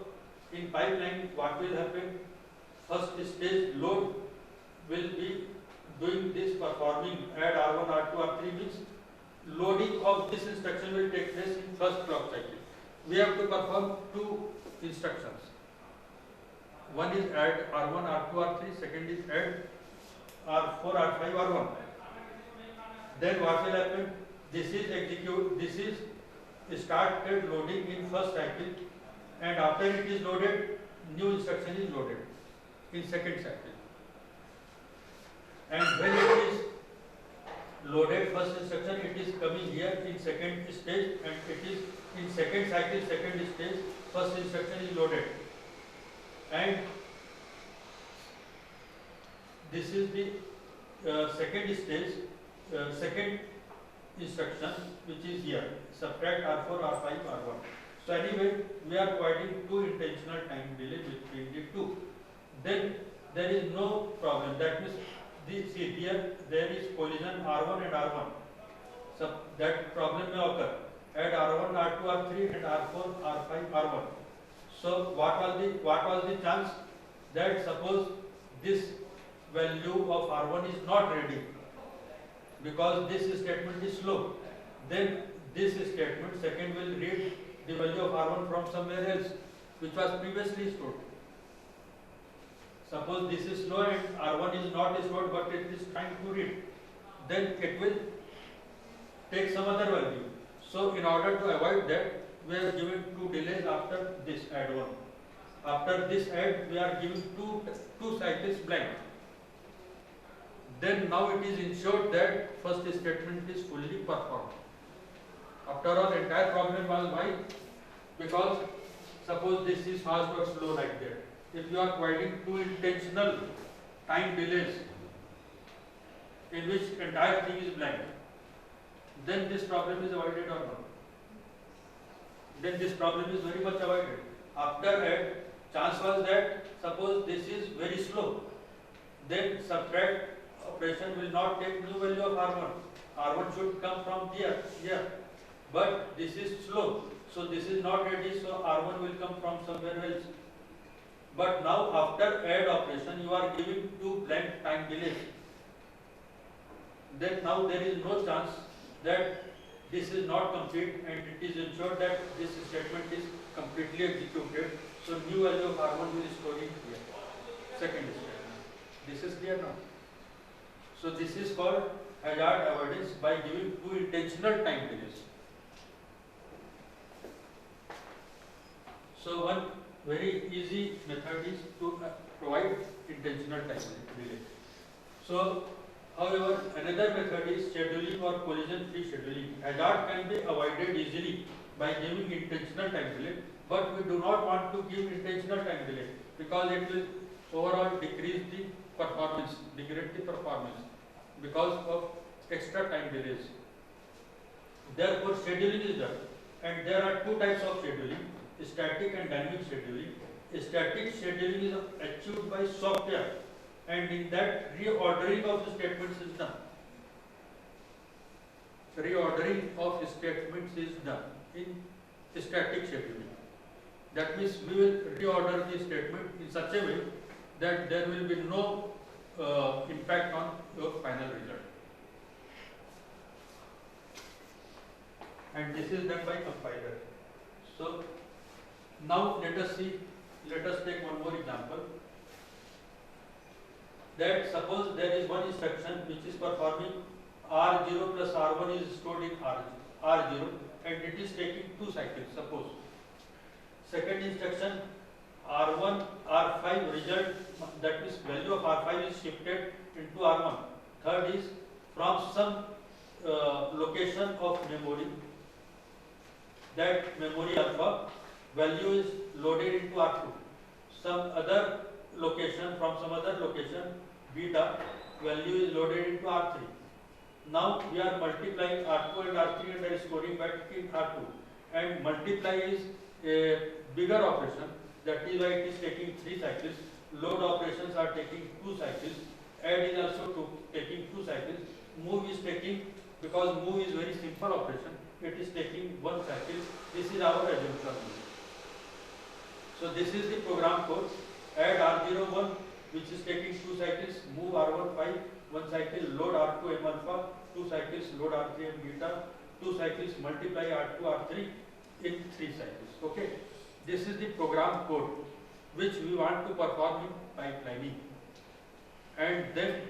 Speaker 1: in pipeline, what will happen? First stage load will be doing this performing add R1, R2, R3 means loading of this instruction will take place in first clock cycle. We have to perform two instructions. One is add R1, R2, R3, second is add R4, R5, R1. Then what will happen? This is execute, this is started loading in first cycle, and after it is loaded, new instruction is loaded in second cycle. And when it is loaded first instruction, it is coming here in second stage, and it is in second cycle, second stage, first instruction is loaded. And this is the second stage, second instruction which is here, subtract R4, R5, R1. So anyway, we are providing two intentional time delay between the two. Then there is no problem. That means see here there is collision R1 and R1. So that problem may occur. Add R1, R2, R3 and R4, R5, R1. So what was the chance that suppose this value of R1 is not ready because this statement is slow, then this statement second will read the value of R1 from somewhere else which was previously stored. Suppose this is slow and R1 is not stored but it is trying to read, then it will take some other value. So in order to avoid that, we are giving two delays after this add one. After this add, we are giving two cycles blank. Then now it is ensured that first statement is fully performed. After all, entire problem was why? Because suppose this is fast or slow like that. If you are providing two intentional time delays in which entire thing is blank, then this problem is avoided or not? Then this problem is very much avoided. After add, chance was that suppose this is very slow, then subtract operation will not take new value of R1. R1 should come from here. But this is slow, so this is not ready, so R1 will come from somewhere else. But now after add operation, you are giving two blank time delays. Then now there is no chance that this is not complete, and it is ensured that this statement is completely executed. So new value of R1 will store in here. Second statement. This is clear now. So this is called hazard avoidance by giving two intentional time delays. So one very easy method is to provide intentional time delay. So however, another method is scheduling or collision-free scheduling. Hazard can be avoided easily by giving intentional time delay, but we do not want to give intentional time delay because it will overall decrease the performance, degrade the performance because of extra time delays. Therefore, scheduling is done, and there are two types of scheduling: static and dynamic scheduling. Static scheduling is achieved by software, and in that reordering of the statements is done. Reordering of statements is done in static scheduling. That means we will reorder the statement in such a way that there will be no impact on your final result. And this is done by compiler. So now let us take one more example. That suppose there is one instruction which is performing R0 plus R1 is stored in R0 and it is taking two cycles, suppose. Second instruction R1, R5 result, that means value of R5 is shifted into R1. Third is from some location of memory, that memory alpha value is loaded into R2. Some other location from some other location, beta value is loaded into R3. Now we are multiplying R2 and R3 and are storing back in R2. And multiply is a bigger operation, that is why it is taking 3 cycles. Load operations are taking 2 cycles. Add is also taking 2 cycles. Move is taking, because move is very simple operation, it is taking 1 cycle. This is our assumption. So this is the program code. Add R01, which is taking 2 cycles, move R15, 1 cycle, load R2 M alpha, 2 cycles, load R3 M beta, 2 cycles, multiply R2 R3 in 3 cycles. Okay, this is the program code which we want to perform in pipelining. And then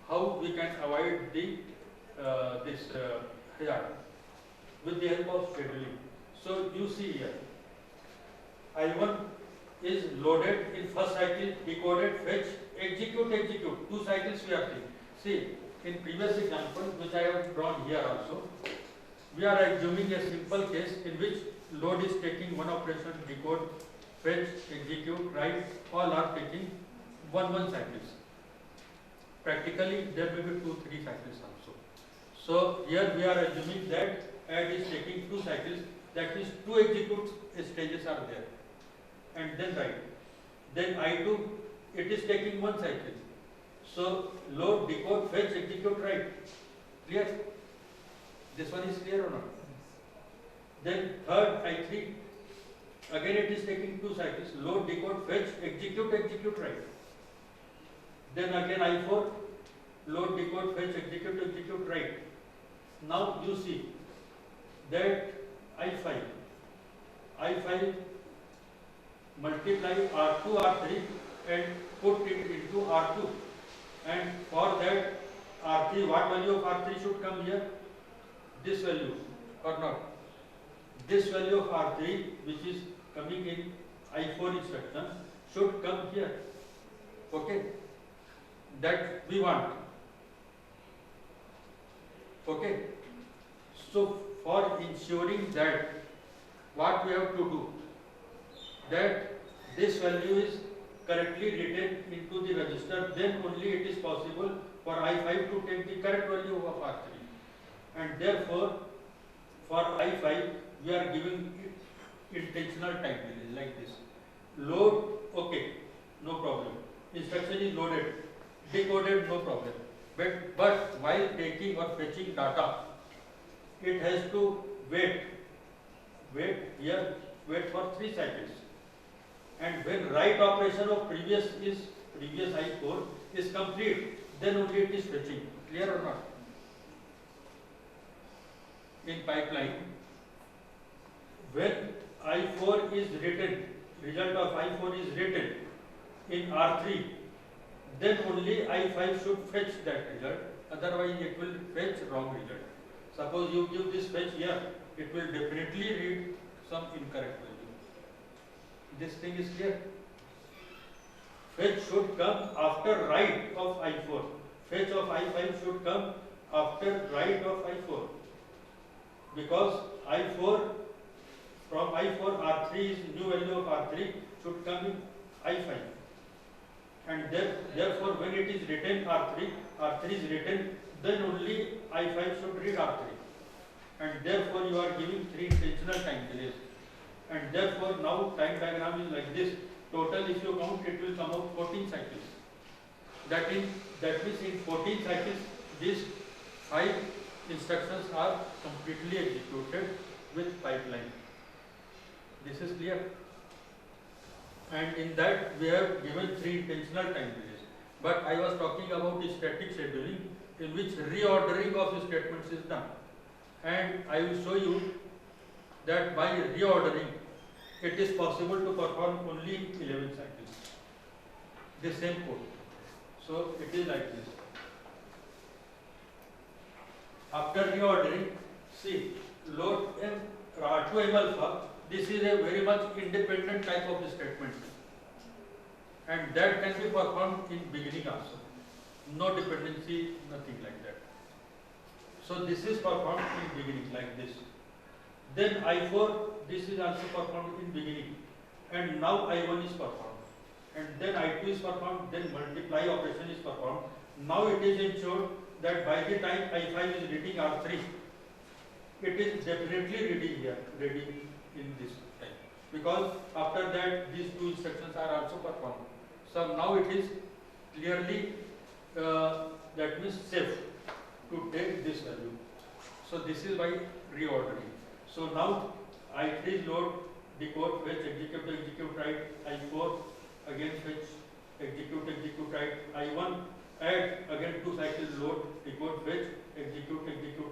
Speaker 1: how we can avoid the this hazard with the help of scheduling. So you see here, I1 is loaded in first cycle, decoded, fetch, execute. 2 cycles we are seeing. See, in previous example, which I have drawn here also, we are assuming a simple case in which load is taking 1 operation, decode, fetch, execute, write, all are taking 1 cycles. Practically, there may be 2-3 cycles also. So here we are assuming that add is taking 2 cycles, that means 2 execute stages are there. And then write. Then I2, it is taking 1 cycle. So load, decode, fetch, execute, write. Clear? This one is clear or not? Then third, I3, again it is taking 2 cycles. Load, decode, fetch, execute, write. Then again I4, load, decode, fetch, execute, write. Now you see that I5 multiply R2, R3 and put it into R2. And for that R3, what value of R3 should come here? This value or not? This value of R3, which is coming in I4 instruction, should come here. Okay? That we want. Okay? So for ensuring that, what we have to do? That this value is correctly written into the register, then only it is possible for I5 to take the correct value of R3. And therefore, for I5, we are giving it intentional time delay like this. Load, okay, no problem. Instruction is loaded, decoded, no problem. But while taking or fetching data, it has to wait for 3 cycles. And when write operation of previous I4 is complete, then only it is fetching. Clear or not? In pipeline, when I4 is written, result of I4 is written in R3, then only I5 should fetch that result, otherwise it will fetch wrong result. Suppose you give this fetch here, it will definitely read some incorrect value. This thing is clear. Fetch should come after write of I4. Fetch of I5 should come after write of I4. Because I4, from I4, R3 is new value of R3 should come in I5. And therefore when it is written R3 is written, then only I5 should read R3. And therefore you are giving 3 intentional time delays. And therefore now time diagram is like this. Total, if you count, it will come out 14 cycles. That means in 14 cycles, these 5 instructions are completely executed with pipeline. This is clear. And in that we have given 3 intentional time delays. But I was talking about static scheduling, in which reordering of statements is done. And I will show you that by reordering, it is possible to perform only 11 cycles. The same code. So it is like this. After reordering, see, load R2 M alpha, this is a very much independent type of statement. And that can be performed in beginning also. No dependency, nothing like that. So this is performed in beginning like this. Then I4, this is also performed in beginning. And now I1 is performed. and then I2 is performed, then multiply operation is performed. Now it is ensured that by the time I5 is reading R3, it is definitely ready in this time, because after that these two instructions are also performed. So now it is clearly that means safe to take this value. So this is by reordering. So now I3 load, decode, fetch, execute, write, I4 again fetch, execute, write, I1 add, again 2 cycles load, decode, fetch, execute,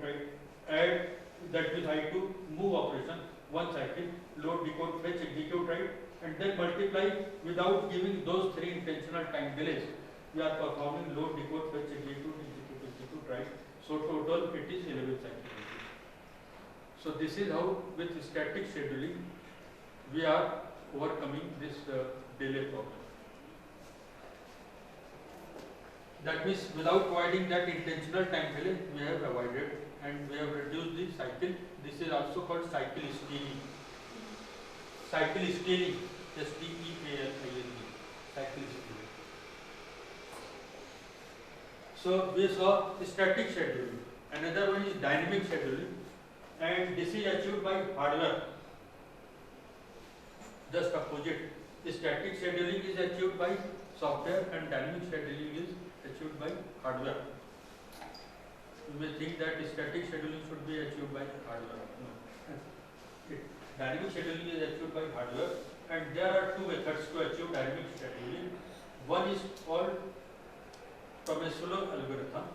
Speaker 1: write, add, that means I2 move operation, 1 cycle, load, decode, fetch, execute, write, and then multiply without giving those 3 intentional time delays. We are performing load, decode, fetch, execute, write. So total it is 11 cycles. So this is how with static scheduling we are overcoming this delay problem. That means without providing that intentional time delay, we have avoided and we have reduced the cycle. This is also called cycle stealing. Cycle stealing, S-T-E-A-L-I-N-G, cycle stealing. So we saw static scheduling. Another one is dynamic scheduling, and this is achieved by hardware. Just opposite. Static scheduling is achieved by software and dynamic scheduling is achieved by hardware. You may think that static scheduling should be achieved by hardware. No. Dynamic scheduling is achieved by hardware, and there are two methods to achieve dynamic scheduling. One is called Tomasello algorithm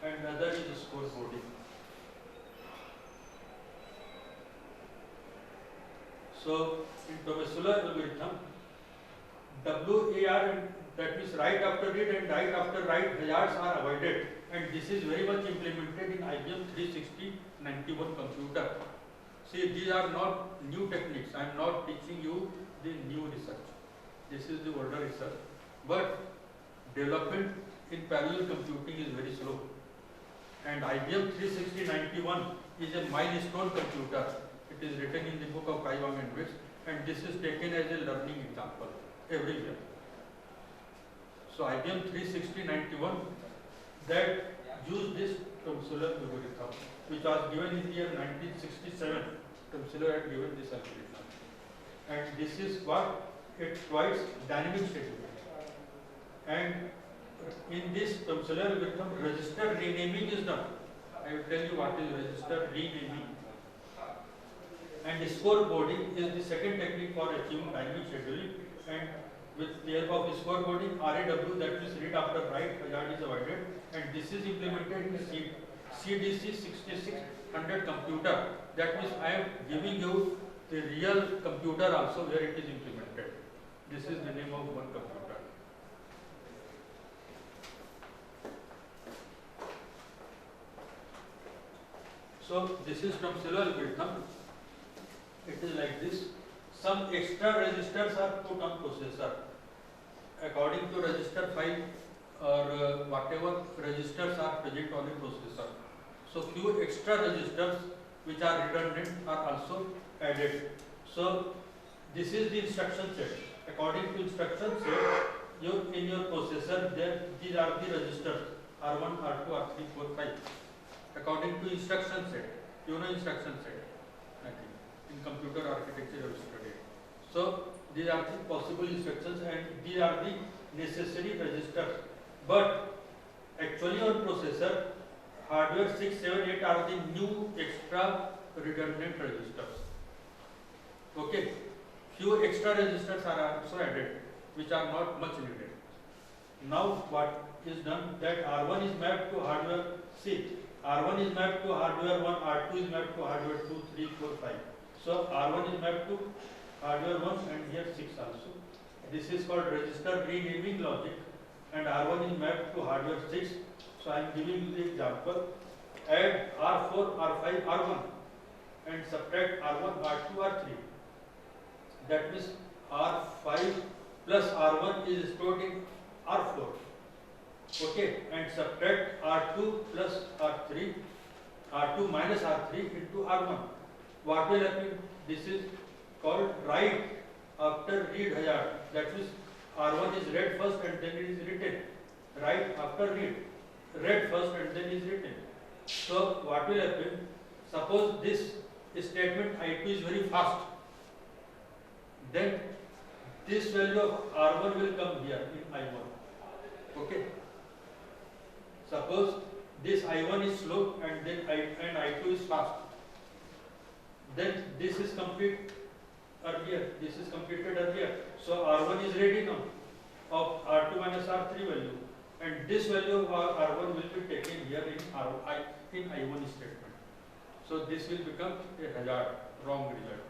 Speaker 1: and another is scoreboarding. So in Tomasello algorithm, WAR, that means write after read and write after write hazards are avoided, and this is very much implemented in IBM 36091 computer. See, these are not new techniques. I am not teaching you the new research. This is the older research, but development in parallel computing is very slow. And IBM 36091 is a milestone computer. It is written in the book of 500 bits, and this is taken as a learning example everywhere. So IBM 36091 that used this Tomasello algorithm, which was given in the year 1967. Tomasello had given this algorithm, and this is what it provides dynamic scheduling. And in this Tomasello algorithm, register renaming is done. I will tell you what is register renaming. And scoreboarding is the second technique for achieving dynamic scheduling. And with the help of scoreboarding, RAW, that means read after write, hazard is avoided. And this is implemented in CDC 6600 computer. That means I am giving you the real computer also where it is implemented. This is the name of one computer. So this is Tomasello algorithm. It is like this. Some extra registers are put on processor according to register file or whatever registers are present on a processor. So few extra registers which are redundant are also added. So this is the instruction set. According to instruction set, in your processor these are the registers R1, R2, R3, 4, 5. According to instruction set, you know instruction set, I think, in computer architecture you have studied. So these are the possible instructions and these are the necessary registers. But actually on processor, hardware 6, 7, 8 are the new extra redundant registers. Okay, few extra registers are also added which are not much needed. Now what is done, that R1 is mapped to hardware C. R1 is mapped to hardware 1, R2 is mapped to hardware 2, 3, 4, 5. So R1 is mapped to hardware 1 and here 6 also. This is called register renaming logic, and R1 is mapped to hardware 6. So I am giving you the example. Add R4, R5, R1 and subtract R1, R2, R3. That means R5 plus R1 is stored in R4. Okay, and subtract R2 plus R3, R2 minus R3 into R1. What will happen? This is called write after read hazard. That means R1 is read first and then it is written. Write after read. Read first and then is written. So what will happen? Suppose this statement I2 is very fast. Then this value of R1 will come here in I1. Okay. Suppose this I1 is slow and then I2 is fast. Then this is complete earlier. This is completed earlier. So R1 is ready now of R2 minus R3 value, and this value of R1 will be taken here in I1 statement. So this will become a hazard, wrong result.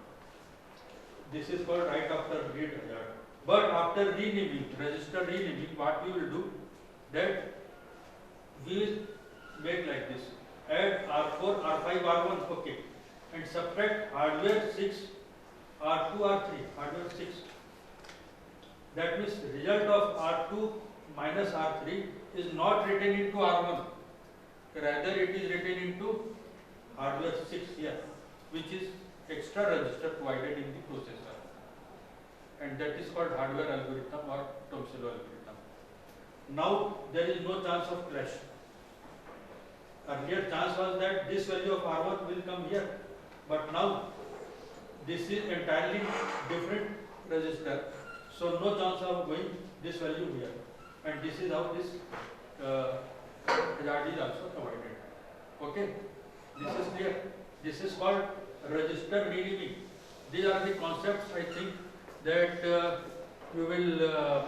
Speaker 1: This is called write after read hazard. But after renaming, register renaming, what we will do, that we will make like this: add R4, R5, R1, okay, and subtract hardware 6, R2, R3, hardware 6. That means result of R2 minus R3 is not written into R1, rather it is written into hardware 6 here, which is extra register provided in the processor, and that is called hardware algorithm or Tomsilo algorithm. Now there is no chance of clash. Earlier chance was that this value of R1 will come here, but now this is entirely different register, so no chance of going this value here, and this is how this hazard is also avoided. Okay, this is clear. This is called register renaming. These are the concepts I think that you will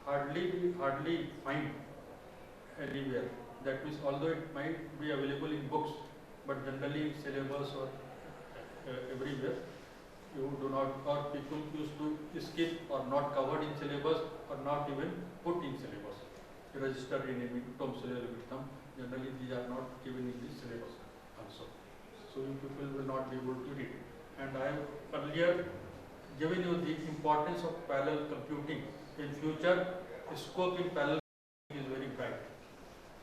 Speaker 1: hardly find anywhere. That means although it might be available in books, but generally in syllabus or everywhere you do not, or people used to skip or not covered in syllabus or not even put in syllabus. Register renaming, Tomsilo algorithm, generally these are not given in the syllabus also. So you people will not be able to read. And I have earlier given you the importance of parallel computing. In future, scope in parallel is very bright,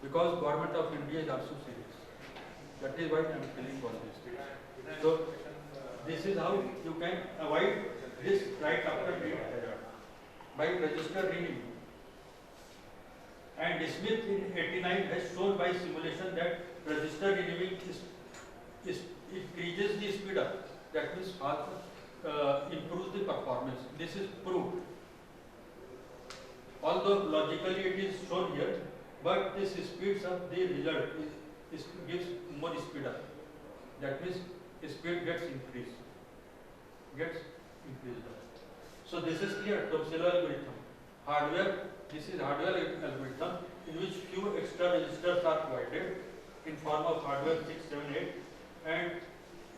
Speaker 1: because Government of India is also serious. That is why I am telling all these things. So this is how you can avoid this right after read hazard by register renaming. And Smith in 89 has shown by simulation that register renaming increases the speed up. That means improves the performance. This is proved. Although logically it is shown here, but this speeds up the result. It gives more speed up. That means speed gets increased. So this is clear. Tomsilo algorithm. Hardware. This is hardware algorithm in which few extra registers are provided in form of hardware 6, 7, 8, and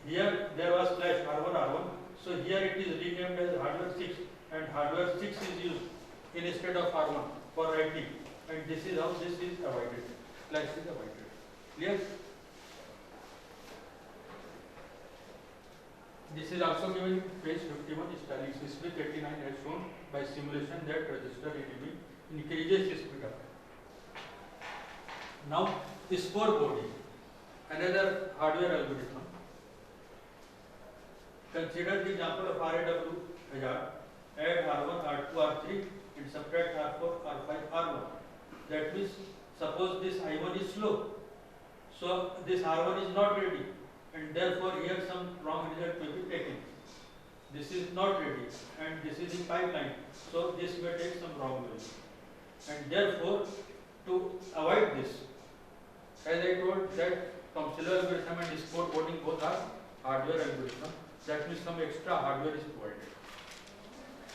Speaker 1: here there was slash R1. So here it is renamed as hardware 6, and hardware 6 is used instead of R1 for writing, and this is how this is avoided. Slash is avoided. Clear? This is also given in page 51. Smith 89 has shown by simulation that register renaming increases speed up. Now, scoreboarding, another hardware algorithm. Consider the example of RAW hazard. Add R1, R2, R3 and subtract R4, R5, R1. That means, suppose this I1 is slow, so this R1 is not ready, and therefore here some wrong result may be taken. This is not ready, and this is in pipeline, so this may take some wrong value. And therefore, to avoid this, as I told that Tomsilo algorithm and scoreboarding both are hardware algorithm. That means some extra hardware is provided.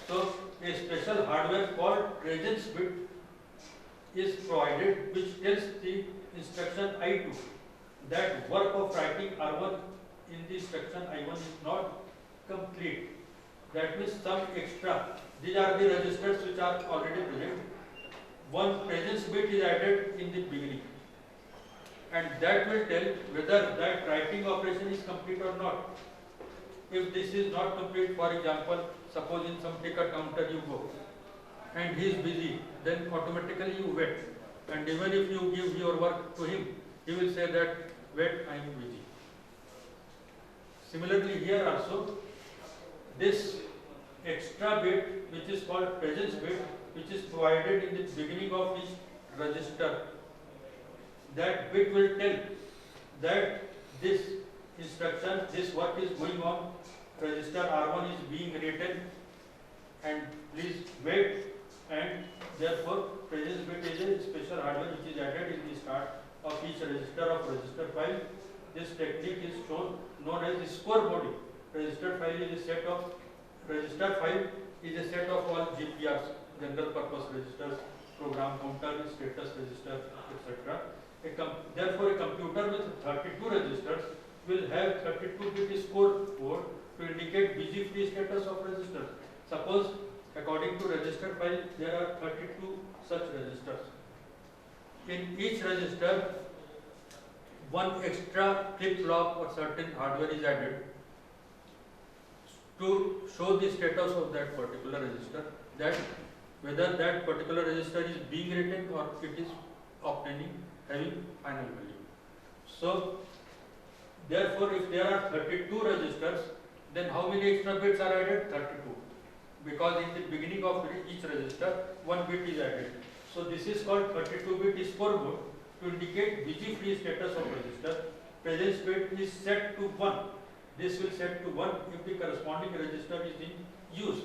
Speaker 1: So a special hardware called presence bit is provided, which tells the instruction I2 that work of writing R1 in the instruction I1 is not complete. That means some extra. These are the registers which are already present. One presence bit is added in the beginning, and that will tell whether that writing operation is complete or not. If this is not complete, for example, suppose in some ticket counter you go and he is busy, then automatically you wait. And even if you give your work to him, he will say that, wait, I am busy. Similarly, here also, this extra bit which is called presence bit, which is provided in the beginning of each register. That bit will tell that this instruction, this work is going on, register R1 is being written, and please wait, and therefore presence bit is a special hardware which is added in the start of each register of register file. This technique is known as score body. Register file is a set of all GPRs, general purpose registers, program counter, status register, etc. Therefore, a computer with 32 registers will have 32-bit score code to indicate busy free status of registers. Suppose, according to register file, there are 32 such registers. In each register, one extra flip-flop or certain hardware is added to show the status of that particular register, that whether that particular register is being written or it is having final value. So, therefore, if there are 32 registers, then how many extra bits are added? 32. Because in the beginning of each register, one bit is added. So, this is called 32-bit score mode to indicate busy free status of register. Presence bit is set to 1. This will set to 1 if the corresponding register is in use.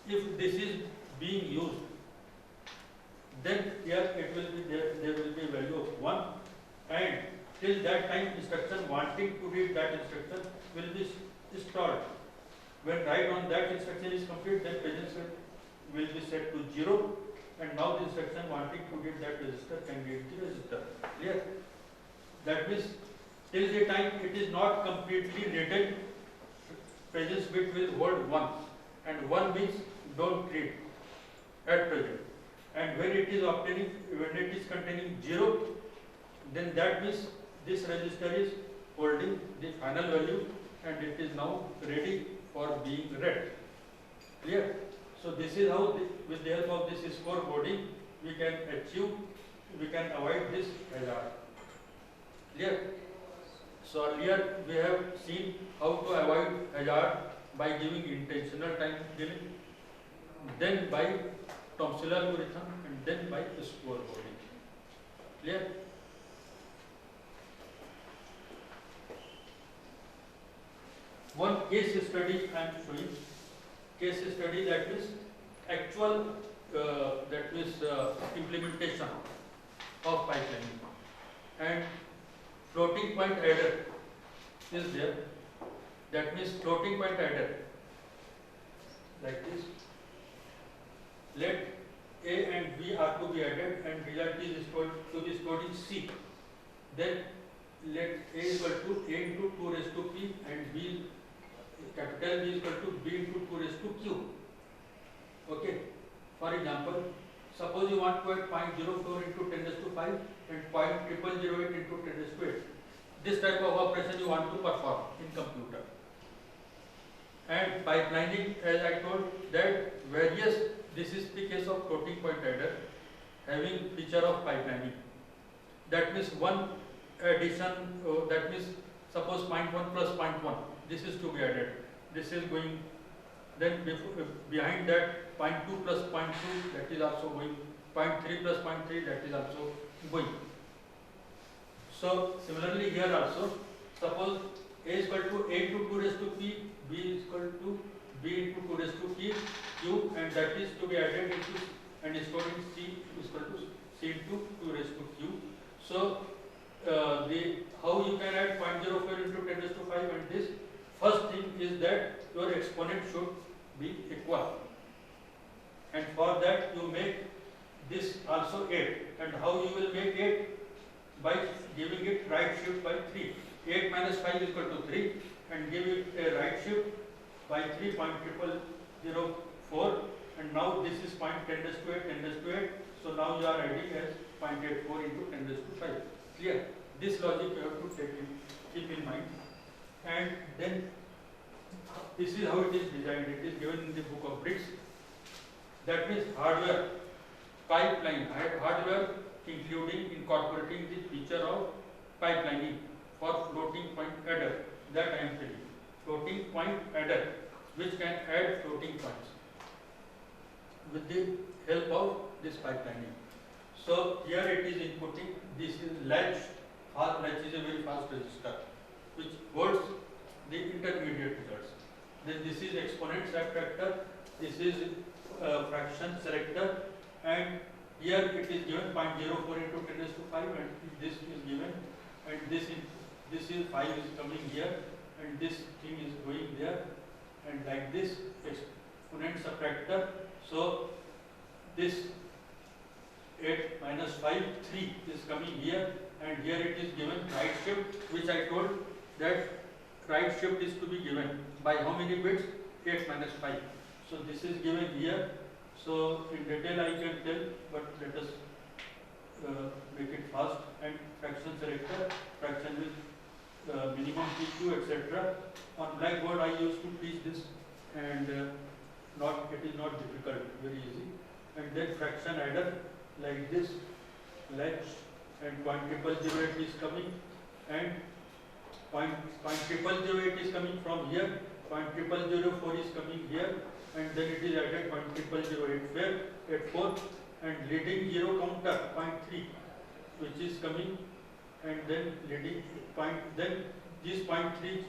Speaker 1: If this is being used, then here it will be there will be a value of 1, and till that time instruction wanting to read that instruction will be stalled. When write on that instruction is complete, then presence will be set to 0, and now the instruction wanting to read that register can read the register. Clear? That means till the time it is not completely written, presence bit will hold 1, and 1 means don't read at present. And when it is containing 0, then that means this register is holding the final value and it is now ready for being read. Clear? So this is how, with the help of this score body, we can avoid this hazard. Clear? So earlier we have seen how to avoid hazard by giving intentional time delay, then by Thomson algorithm, and then by score body. Clear? One case study I am showing. Case study, that is actual implementation of pipelining, and floating point adder is there. That means floating point adder like this. Let A and B are to be added and result is stored in C. Then let A is equal to A into 2 raised to P and B, capital B is equal to B into 2 raised to Q. Okay. For example, suppose you want to add 0.04 into 10 raised to 5 and 0.0008 into 10 raised to 8. This type of operation you want to perform in computer. And pipelining, as I told, that this is the case of floating point adder having feature of pipelining. That means one addition, that means suppose 0.1 plus 0.1, this is to be added. This is going, then behind that 0.2 plus 0.2, that is also going, 0.3 plus 0.3, that is also going. So similarly here also, suppose A is equal to A into 2 raised to P, B is equal to B into 2 raised to Q, and that is to be added into and stored in C is equal to C into 2 raised to Q. So how you can add 0.04 into 10 raised to 5, and this first thing is that your exponent should be equal, and for that you make this also 8, and how you will make 8? By giving it right shift by 3. 8 minus 5 is equal to 3, and give it a right shift by 3.0004, and now this is 10 raised to 8, 10 raised to 8, so now you are adding as 0.84 into 10 raised to 5. Clear? This logic you have to keep in mind, and then this is how it is designed. It is given in the book of bricks. That means hardware, pipeline, hardware including incorporating the feature of pipelining for floating point adder, that I am telling you. Floating point adder, which can add floating points. with the help of this pipelining. So here it is inputting, this is latch, latch is a very fast register which holds the intermediate results. Then this is exponent subtractor, this is fraction selector, and here it is given 0.04 into 10 raised to 5, and this is given, and this is 5 is coming here, and this thing is going there, and like this exponent subtractor. So this 8 minus 5, 3 is coming here, and here it is given right shift, which I told that right shift is to be given by how many bits? 8 minus 5. So this is given here. So in detail I can tell, but let us make it fast. And fraction selector, fraction with minimum PQ, etc. On blackboard I used to teach this, and it is not difficult, very easy. And then fraction adder like this, latch, and 0.008 is coming, and 0.008 is coming from here, 0.004 is coming here, and then it is added 0.008 where at 4, and leading 0 counter 0.3 which is coming, and then leading point, then these 0.3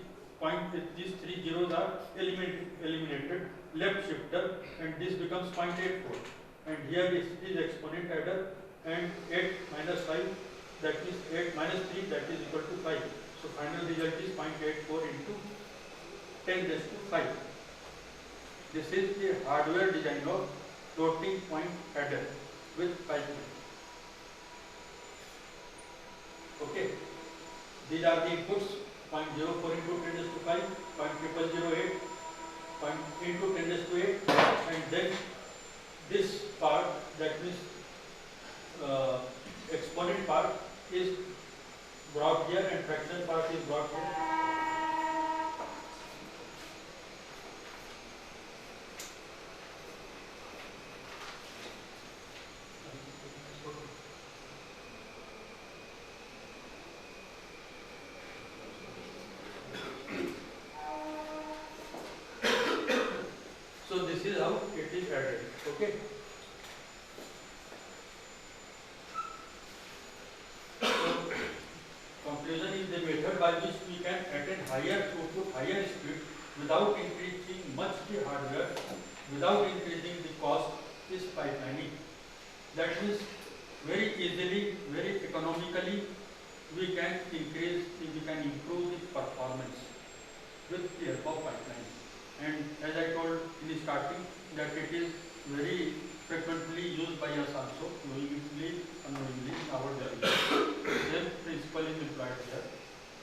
Speaker 1: these 3 zeros are eliminated, left shifter, and this becomes 0.84, and here this is exponent adder, and 8 minus 5, that is 8 minus 3, that is equal to 5. So final result is 0.84 into 10 raised to 5. This is the hardware design of floating point adder with pipeline. Okay, these are the inputs: 0.04 into 10 raised to 5, 0.0008, into 10 raised to 8, and then this part, that means exponent part, is brought here, and fraction part is brought here. So this is how it is added. Okay. Conclusion is the method by which we can attain higher throughput, higher speed without increasing much the hardware, without increasing the cost is pipelining. That means very easily, very economically we can improve the performance with the help of pipeline. And as I told in the starting that it is very frequently used by us also, knowingly, unknowingly in our journey. Same principle is employed here.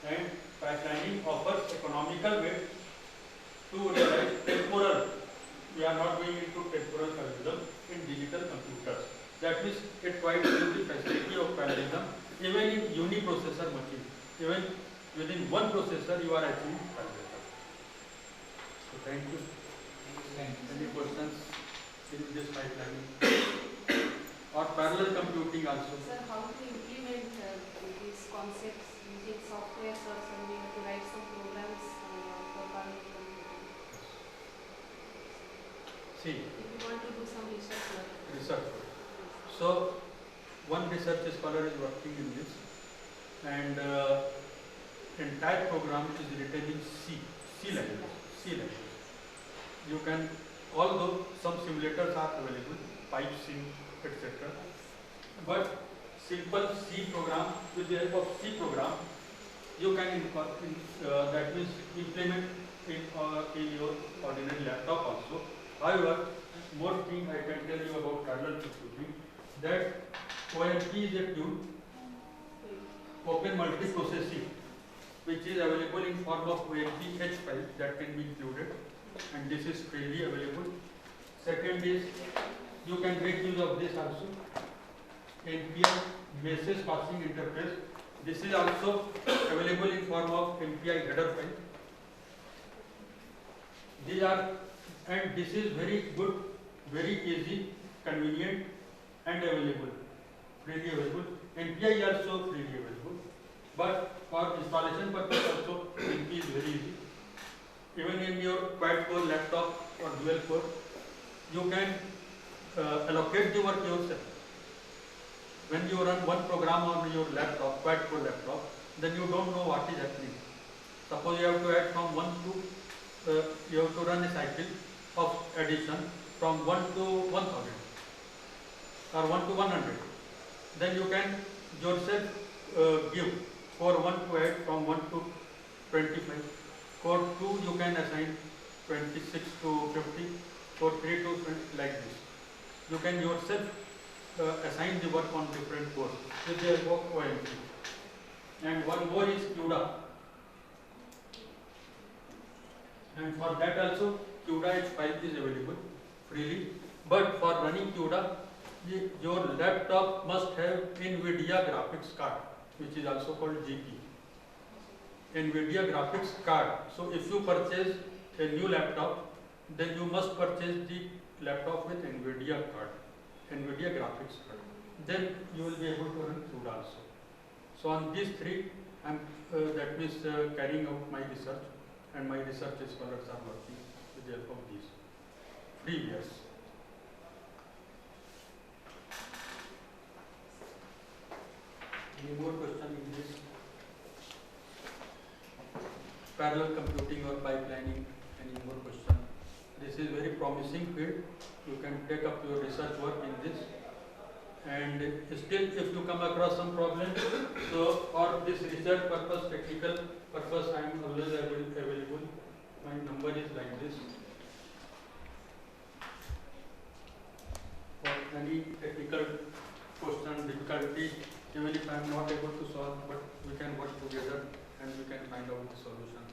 Speaker 1: And pipelining offers economical way to realize temporal. We are not going into temporal parallelism in digital computers. That means it provides the facility of parallelism even in uniprocessor machine. Even within one processor you are achieving parallelism. So thank you. Any questions in this pipeline? Or parallel computing also?
Speaker 2: Sir, how to implement these concepts using software or something to write some programs for parallel computing?
Speaker 1: See.
Speaker 2: If you want to do some research work.
Speaker 1: Research. So one research scholar is working in this, and entire program is written in C language. You can, although some simulators are available, PipeSim, etc. But simple C program, with the help of C program, you can that means implement in your ordinary laptop also. However, more thing I can tell you about parallel computing, that OMP is a tool, Open Multiprocessing, which is available in form of OMP H file that can be included, and this is freely available. Second is, you can make use of this also, NPI message passing interface. This is also available in form of MPI header file. These are, and this is very good, very easy, convenient, and available, freely available. NPI also freely available, but for installation purpose also NP is very easy. Even in your quad core laptop or dual core, you can allocate the work yourself. When you run one program on your laptop, quite full laptop, then you don't know what is happening. Suppose you have to add from 1 to, you have to run a cycle of addition from 1 to 1000 or 1 to 100. Then you can yourself give for 1 to add from 1 to 25. For 2 you can assign 26 to 50. For 3 to 20, like this. You can yourself assign the work on different cores with the help of OMP. And one more is CUDA. And for that also CUDA H5 is available freely. But for running CUDA, your laptop must have NVIDIA graphics card, which is also called GP. NVIDIA graphics card. So if you purchase a new laptop, then you must purchase the laptop with NVIDIA card, NVIDIA graphics card. Then you will be able to run CUDA also. So on these three, that means carrying out my research, and my research scholars are working with the help of these freewares. Any more question in this? Parallel computing or pipelining, any more question? This is very promising field. You can take up your research work in this. And still, if you come across some problem, so for this research purpose, technical purpose, I am always available. My number is like this. For any technical question, difficulty, even if I am not able to solve, but we can work together and we can find out the solution.